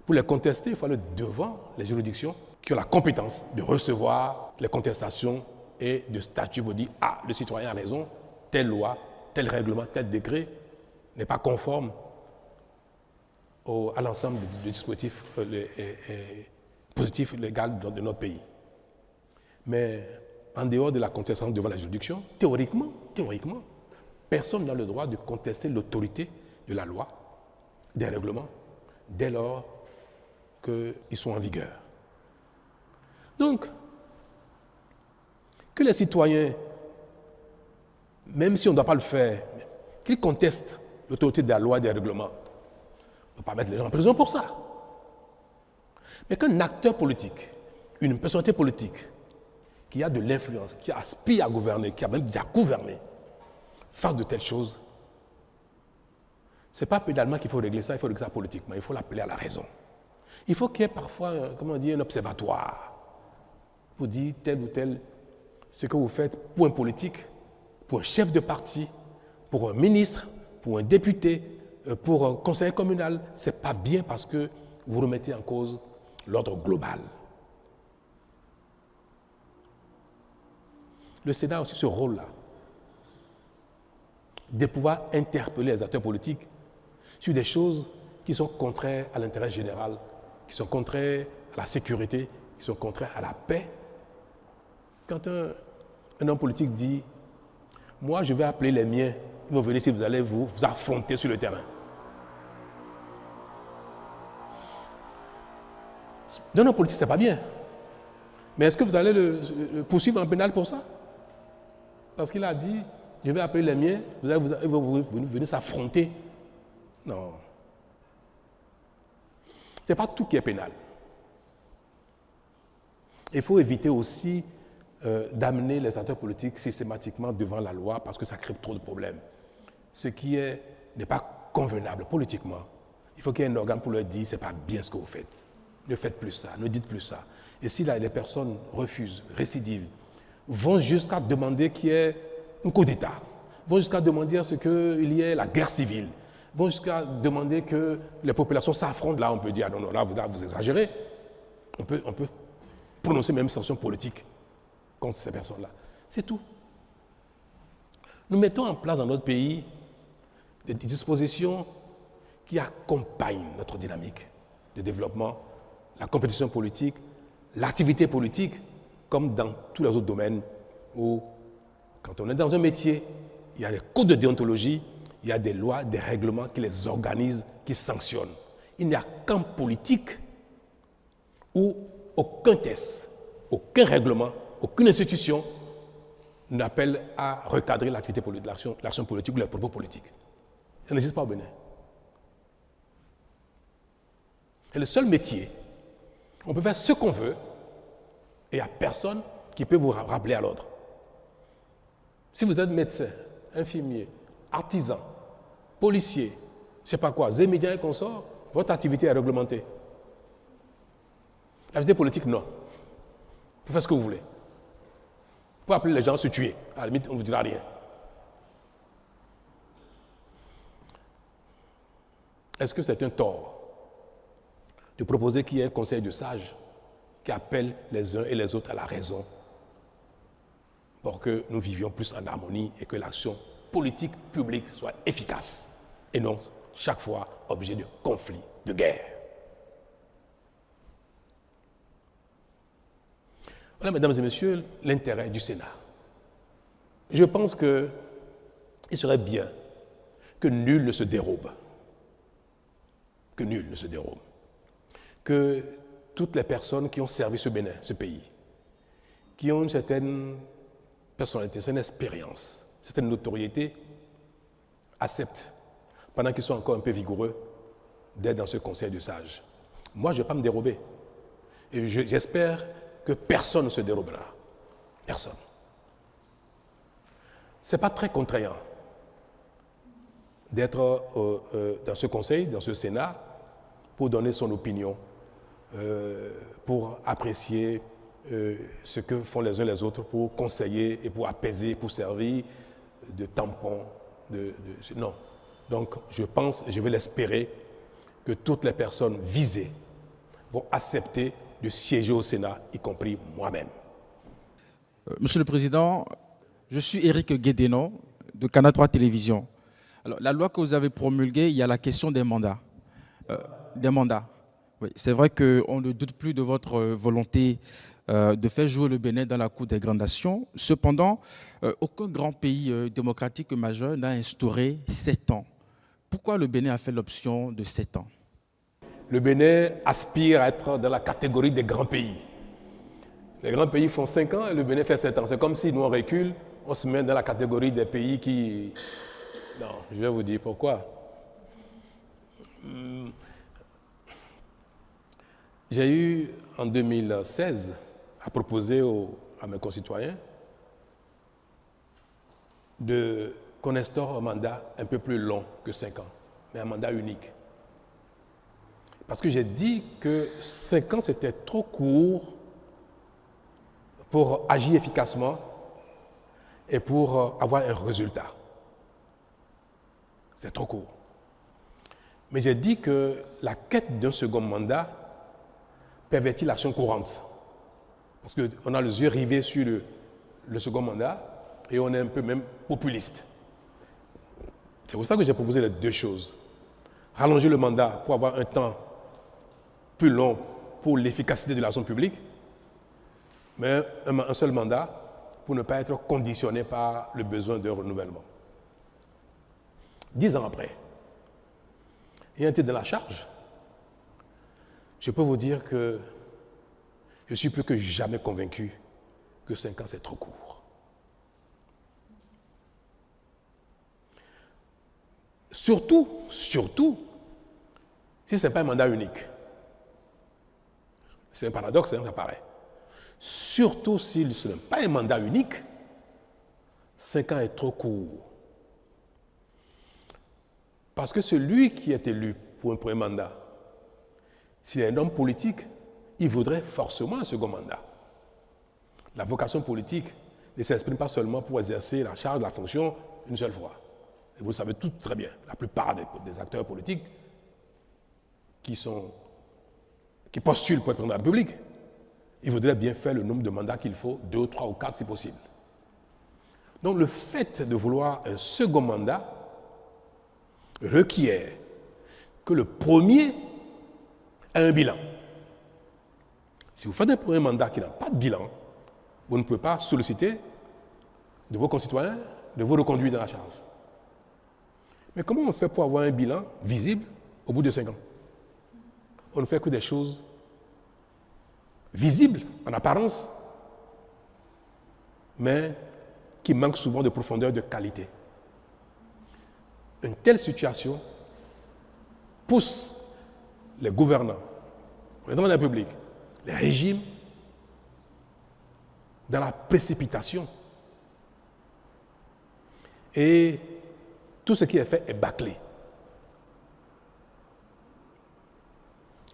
[SPEAKER 2] Pour les contester, il faut aller devant les juridictions qui ont la compétence de recevoir les contestations et de statuer pour dire « Ah, le citoyen a raison, telle loi, tel règlement, tel décret n'est pas conforme à l'ensemble du dispositif positif légal de notre pays. » Mais en dehors de la contestation devant la juridiction, théoriquement, personne n'a le droit de contester l'autorité de la loi, des règlements, dès lors qu'ils sont en vigueur. Donc, que les citoyens, même si on ne doit pas le faire, qu'ils contestent l'autorité de la loi et des règlements, on ne peut pas mettre les gens en prison pour ça. Mais qu'un acteur politique, une personnalité politique, qui a de l'influence, qui aspire à gouverner, qui a même déjà gouverné, fasse de telles choses, Ce n'est pas pénalement qu'il faut régler ça, il faut régler ça politiquement, il faut l'appeler à la raison. Il faut qu'il y ait parfois, un observatoire pour dire tel ou tel, ce que vous faites pour un politique, pour un chef de parti, pour un ministre, pour un député, pour un conseiller communal, ce n'est pas bien parce que vous remettez en cause l'ordre global. Le Sénat a aussi ce rôle-là, de pouvoir interpeller les acteurs politiques sur des choses qui sont contraires à l'intérêt général, qui sont contraires à la sécurité, qui sont contraires à la paix. Quand un homme politique dit « Moi, je vais appeler les miens, ils vont venir si vous allez vous affronter sur le terrain ». D'un homme politique, ce n'est pas bien. Mais est-ce que vous allez le poursuivre en pénal pour ça? Parce qu'il a dit « Je vais appeler les miens, ils vont venir s'affronter ». Non. Ce n'est pas tout qui est pénal. Il faut éviter aussi d'amener les acteurs politiques systématiquement devant la loi parce que ça crée trop de problèmes. Ce qui n'est pas convenable politiquement. Il faut qu'il y ait un organe pour leur dire ce n'est pas bien ce que vous faites. Ne faites plus ça, ne dites plus ça. Et si là, les personnes refusent, récidivent, vont jusqu'à demander qu'il y ait un coup d'État, vont jusqu'à demander à ce qu'il y ait la guerre civile, vont jusqu'à demander que les populations s'affrontent. Là, on peut dire, non, non, là, vous exagérez. On peut prononcer même une sanction politique contre ces personnes-là. C'est tout. Nous mettons en place dans notre pays des dispositions qui accompagnent notre dynamique de développement, la compétition politique, l'activité politique, comme dans tous les autres domaines où, quand on est dans un métier, il y a des codes de déontologie, il y a des lois, des règlements qui les organisent, qui sanctionnent. Il n'y a qu'en politique où aucun test, aucun règlement, aucune institution n'appelle à recadrer l'activité politique, l'action politique ou les propos politiques. Ça n'existe pas au Bénin. C'est le seul métier. On peut faire ce qu'on veut et il n'y a personne qui peut vous rappeler à l'ordre. Si vous êtes médecin, infirmier, artisan, policier, je ne sais pas quoi, zémédiens et consorts, votre activité est réglementée. L'activité politique, non. Vous pouvez faire ce que vous voulez. Vous pouvez appeler les gens à se tuer. À la limite, on ne vous dira rien. Est-ce que c'est un tort de proposer qu'il y ait un conseil de sages qui appelle les uns et les autres à la raison pour que nous vivions plus en harmonie et que l'action politique publique soit efficace et non chaque fois objet de conflits, de guerre. Voilà, mesdames et messieurs, l'intérêt du Sénat. Je pense qu'il serait bien que nul ne se dérobe. Que nul ne se dérobe. Que toutes les personnes qui ont servi ce Bénin, ce pays, qui ont une certaine personnalité, une certaine expérience, une certaine notoriété, acceptent, pendant qu'ils sont encore un peu vigoureux, d'être dans ce conseil de sages. Moi, je ne vais pas me dérober. Et j'espère que personne ne se dérobera. Personne. Ce n'est pas très contraignant d'être dans ce conseil, dans ce Sénat, pour donner son opinion, pour apprécier ce que font les uns les autres, pour conseiller et pour apaiser, pour servir de tampon. Non. Donc, je pense, et je vais l'espérer, que toutes les personnes visées vont accepter de siéger au Sénat, y compris moi-même.
[SPEAKER 13] Monsieur le Président, je suis Éric Guédénon de Canal 3 Télévision. Alors, la loi que vous avez promulguée, il y a la question des mandats. Oui, c'est vrai qu'on ne doute plus de votre volonté de faire jouer le Bénin dans la Cour des grandes nations. Cependant, aucun grand pays démocratique majeur n'a instauré 7 ans. Pourquoi le Bénin a fait l'option de 7 ans?
[SPEAKER 2] Le Bénin aspire à être dans la catégorie des grands pays. Les grands pays font 5 ans et le Bénin fait 7 ans. C'est comme si nous on recule, on se met dans la catégorie des pays qui... Non, je vais vous dire pourquoi. J'ai eu en 2016 à proposer à mes concitoyens qu'on instaure un mandat un peu plus long que 5 ans. mais un mandat unique. Parce que j'ai dit que 5 ans, c'était trop court pour agir efficacement et pour avoir un résultat. C'est trop court. Mais j'ai dit que la quête d'un second mandat pervertit l'action courante. Parce qu'on a les yeux rivés sur le second mandat et on est un peu même populiste. C'est pour ça que j'ai proposé les 2 choses. Rallonger le mandat pour avoir un temps plus long pour l'efficacité de l'action publique, mais un seul mandat pour ne pas être conditionné par le besoin de renouvellement. 10 ans après, ayant été dans la charge, je peux vous dire que je suis plus que jamais convaincu que 5 ans, c'est trop court. Surtout, si ce n'est pas un mandat unique. C'est un paradoxe, hein, ça paraît. Surtout si ce n'est pas un mandat unique, 5 ans est trop court. Parce que celui qui est élu pour un premier mandat, s'il est un homme politique, il voudrait forcément un second mandat. La vocation politique ne s'exprime pas seulement pour exercer la charge de la fonction une seule fois. Et vous le savez tout très bien, la plupart des acteurs politiques qui postulent pour être président de la République, ils voudraient bien faire le nombre de mandats qu'il faut, 2, 3 ou 4 si possible. Donc le fait de vouloir un second mandat requiert que le premier ait un bilan. Si vous faites un premier mandat qui n'a pas de bilan, vous ne pouvez pas solliciter de vos concitoyens de vous reconduire dans la charge. Mais comment on fait pour avoir un bilan visible au bout de 5 ans? On ne fait que des choses visibles en apparence, mais qui manquent souvent de profondeur, de qualité. Une telle situation pousse les gouvernants, le président de la République, les régimes, dans la précipitation. Et tout ce qui est fait est bâclé.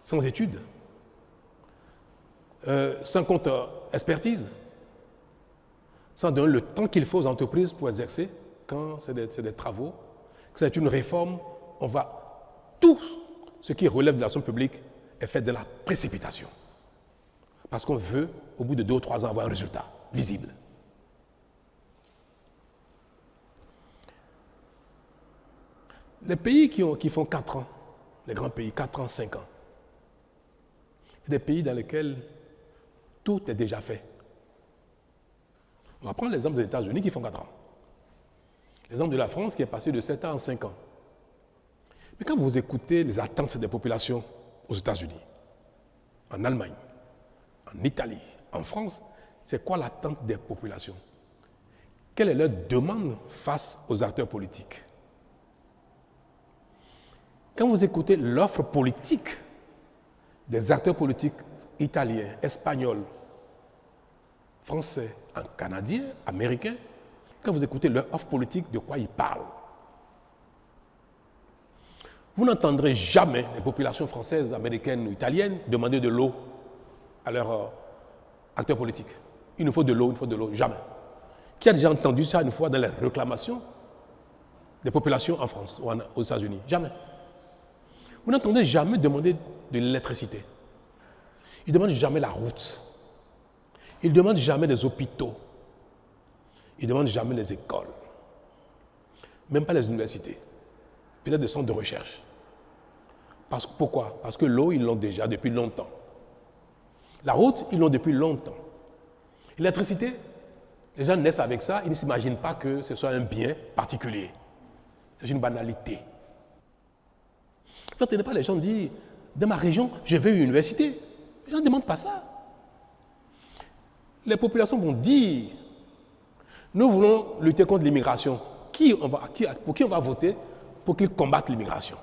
[SPEAKER 2] Sans études, sans compte expertise, sans donner le temps qu'il faut aux entreprises pour exercer, quand c'est des travaux, que c'est une réforme, tout ce qui relève de l'action publique est fait de la précipitation. Parce qu'on veut, au bout de 2 ou 3 ans, avoir un résultat visible. Les pays qui font 4 ans, les grands pays, 4 ans, 5 ans, c'est des pays dans lesquels tout est déjà fait. On va prendre l'exemple des États-Unis qui font 4 ans. L'exemple de la France qui est passé de 7 ans en 5 ans. Mais quand vous écoutez les attentes des populations aux États-Unis, en Allemagne, en Italie, en France, c'est quoi l'attente des populations? Quelle est leur demande face aux acteurs politiques? Quand vous écoutez l'offre politique des acteurs politiques italiens, espagnols, français, canadiens, américains, quand vous écoutez leur offre politique, de quoi ils parlent? Vous n'entendrez jamais les populations françaises, américaines ou italiennes demander de l'eau à leurs acteurs politiques. Il nous faut de l'eau, jamais. Qui a déjà entendu ça une fois dans les réclamations des populations en France ou aux États-Unis? Jamais. Vous n'entendez jamais demander de l'électricité. Ils ne demandent jamais la route. Ils ne demandent jamais des hôpitaux. Ils ne demandent jamais les écoles. Même pas les universités. Peut-être des centres de recherche. Pourquoi? Parce que l'eau, ils l'ont déjà depuis longtemps. La route, ils l'ont depuis longtemps. L'électricité, les gens naissent avec ça, ils ne s'imaginent pas que ce soit un bien particulier. C'est une banalité. Vous n'entendez pas les gens dire, dans ma région, je veux une université. Les gens ne demandent pas ça. Les populations vont dire, nous voulons lutter contre l'immigration. Pour qui on va voter pour qu'il combatte l'immigration?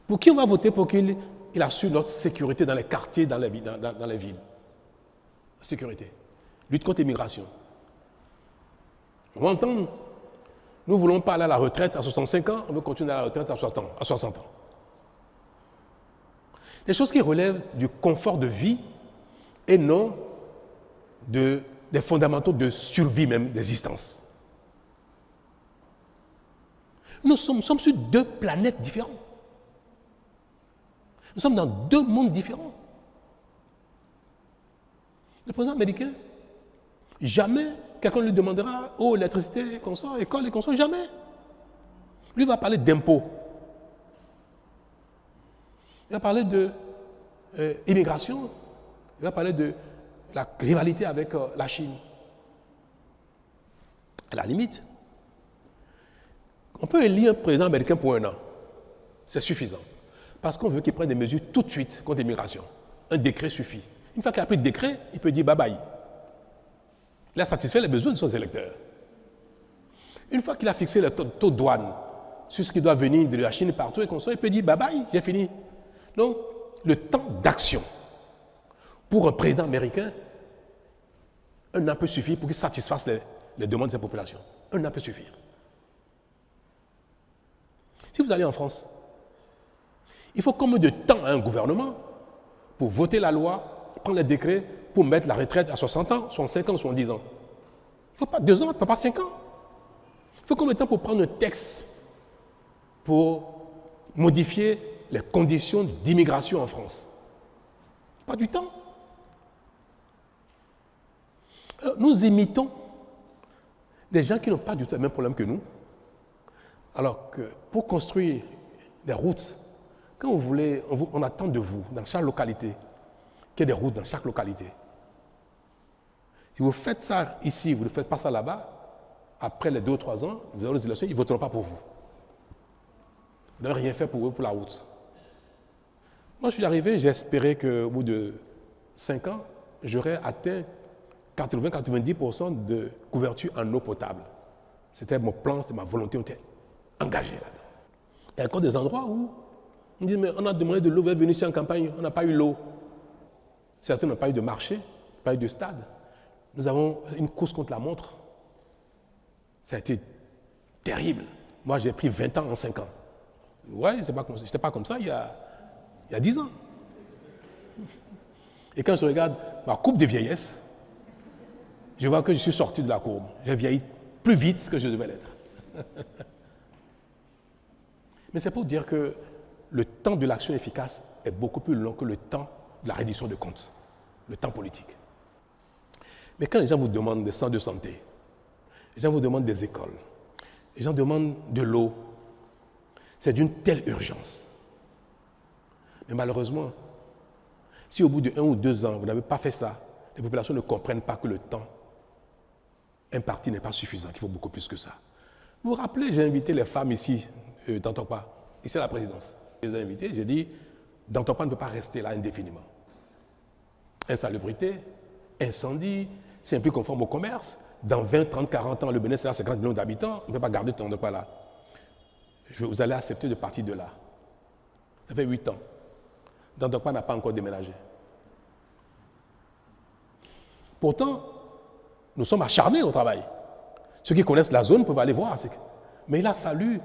[SPEAKER 2] Pour qui on va voter pour qu'il assure notre sécurité dans les quartiers, dans les villes? Sécurité. Lutte contre l'immigration. On va entendre Nous ne voulons pas aller à la retraite à 65 ans, on veut continuer à la retraite à 60 ans. Des choses qui relèvent du confort de vie et non des fondamentaux de survie même, d'existence. Nous sommes sur deux planètes différentes. Nous sommes dans deux mondes différents. Le président américain, jamais quelqu'un lui demandera « Oh, électricité, consort, école et consort », jamais. Lui va parler d'impôts. Il va parler d'immigration. Il va parler de la rivalité avec la Chine. À la limite, on peut élire un président américain pour 1 an. C'est suffisant. Parce qu'on veut qu'il prenne des mesures tout de suite contre l'immigration. Un décret suffit. Une fois qu'il a pris le décret, il peut dire bye-bye. Il a satisfait les besoins de ses électeurs. Une fois qu'il a fixé le taux de douane sur ce qui doit venir de la Chine partout et il peut dire bye-bye, j'ai fini. Donc, le temps d'action pour un président américain, 1 an peut suffire pour qu'il satisfasse les demandes de sa population. 1 an peut suffire. Si vous allez en France, il faut combien de temps à un gouvernement pour voter la loi, prendre les décrets pour mettre la retraite à 60 ans, 65 ans, 70 ans? Il ne faut pas 2 ans, il ne faut pas 5 ans. Il faut combien de temps pour prendre un texte pour modifier les conditions d'immigration en France? Pas du temps. Alors, nous imitons des gens qui n'ont pas du tout le même problème que nous. Alors que pour construire des routes, quand vous voulez, on attend de vous, dans chaque localité, qu'il y ait des routes dans chaque localité. Si vous faites ça ici, vous ne faites pas ça là-bas, après les 2 ou 3 ans, vous avez les élections, ils ne voteront pas pour vous. Vous n'avez rien fait pour eux, pour la route. Moi, je suis arrivé, j'ai espéré qu'au bout de 5 ans, j'aurais atteint 80-90% de couverture en eau potable. C'était mon plan, c'était ma volonté, on était engagé là-dedans. Il y a encore des endroits où on dit, mais on a demandé de l'eau, vous êtes venu ici en campagne, on n'a pas eu l'eau. Certains n'ont pas eu de marché, pas eu de stade. Nous avons une course contre la montre. Ça a été terrible. Moi, j'ai pris 20 ans en 5 ans. Oui, je n'étais pas comme ça il y a 10 ans. Et quand je regarde ma courbe de vieillesse, je vois que je suis sorti de la courbe. J'ai vieilli plus vite que je devais l'être. Mais c'est pour dire que le temps de l'action efficace est beaucoup plus long que le temps de la reddition de comptes, le temps politique. Mais quand les gens vous demandent des centres de santé, les gens vous demandent des écoles, les gens demandent de l'eau, c'est d'une telle urgence. Mais malheureusement, si au bout de 1 ou 2 ans, vous n'avez pas fait ça, les populations ne comprennent pas que le temps imparti n'est pas suffisant, qu'il faut beaucoup plus que ça. Vous vous rappelez, j'ai invité les femmes ici, dans Tokpa, ici à la présidence. Je les ai invitées, j'ai dit, dans Tokpa ne peut pas rester là indéfiniment. Insalubrité, incendie, c'est un peu conforme au commerce. Dans 20, 30, 40 ans, le Bénin sera 50 millions d'habitants, on ne peut pas garder ton Tokpa là. Vous allez accepter de partir de là. Ça fait 8 ans. Dans Tokpa n'a pas encore déménagé. Pourtant, nous sommes acharnés au travail. Ceux qui connaissent la zone peuvent aller voir. Mais il a fallu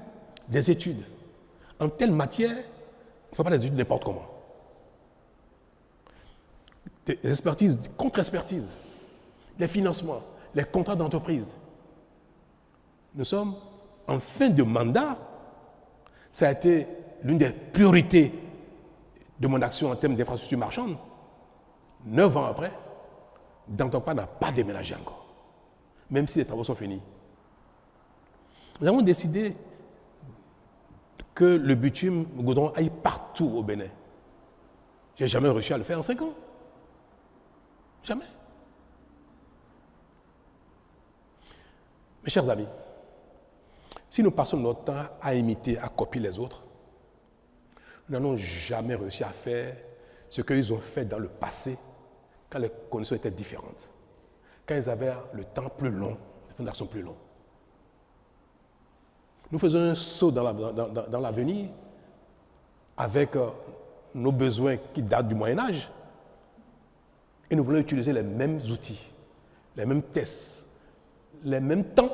[SPEAKER 2] des études. En telle matière, il ne faut pas des études n'importe comment. Des expertises, contre-expertises, les financements, les contrats d'entreprise. Nous sommes en fin de mandat. Ça a été l'une des priorités de mon action en termes d'infrastructures marchandes. 9 ans après, Dantokpa n'a pas déménagé encore, même si les travaux sont finis. Nous avons décidé que le bitume, le goudron aille partout au Bénin. Je n'ai jamais réussi à le faire en 5 ans. Jamais. Mes chers amis, si nous passons notre temps à imiter, à copier les autres, nous n'allons jamais réussi à faire ce qu'ils ont fait dans le passé quand les conditions étaient différentes, quand ils avaient le temps plus long, les temps d'action plus longs. Nous faisons un saut dans l'avenir avec nos besoins qui datent du Moyen-Âge et nous voulons utiliser les mêmes outils, les mêmes tests, les mêmes temps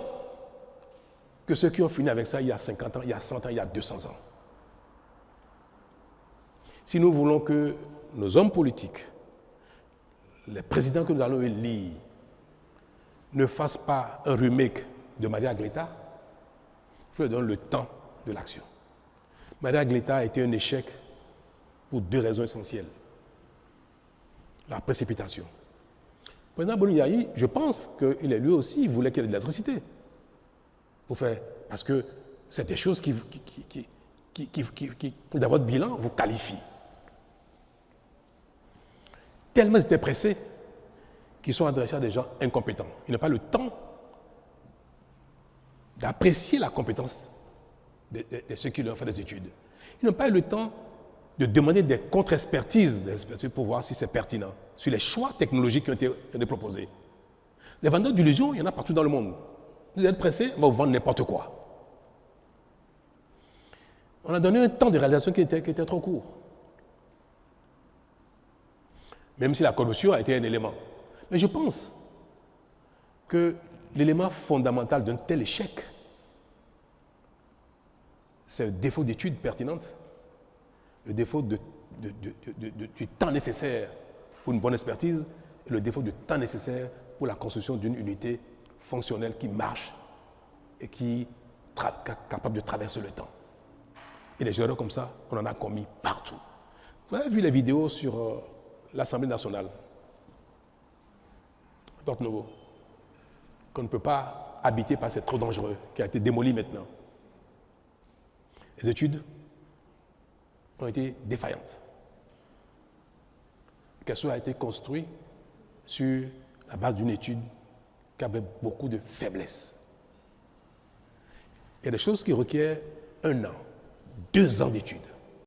[SPEAKER 2] que ceux qui ont fini avec ça il y a 50 ans, il y a 100 ans, il y a 200 ans. Si nous voulons que nos hommes politiques, les présidents que nous allons élire, ne fassent pas un remake de Maria Gleta, il faut leur donner le temps de l'action. Maria Gleta a été un échec pour 2 raisons essentielles. La précipitation. Le président Boni-Yayi, je pense qu'il est lui aussi, il voulait qu'il y ait de l'électricité. Parce que c'est des choses qui dans votre bilan, vous qualifient. Tellement ils étaient pressés qu'ils sont adressés à des gens incompétents. Ils n'ont pas le temps d'apprécier la compétence de ceux qui leur ont fait des études. Ils n'ont pas eu le temps de demander des contre-expertises pour voir si c'est pertinent, sur les choix technologiques qui ont été proposés. Les vendeurs d'illusions, il y en a partout dans le monde. Vous êtes pressés, on va vous vendre n'importe quoi. On a donné un temps de réalisation qui était trop court. Même si la corruption a été un élément. Mais je pense que l'élément fondamental d'un tel échec, c'est le défaut d'études pertinentes, le défaut du temps nécessaire pour une bonne expertise et le défaut du temps nécessaire pour la construction d'une unité fonctionnelle qui marche et qui est capable de traverser le temps. Et des erreurs comme ça, on en a commis partout. Vous avez vu les vidéos sur l'Assemblée nationale, Porte Nouveau, qu'on ne peut pas habiter parce que c'est trop dangereux, qui a été démoli maintenant. Les études ont été défaillantes. Qu'elle a été construite sur la base d'une étude qui avait beaucoup de faiblesses. Il y a des choses qui requièrent 1 an, 2 ans d'études.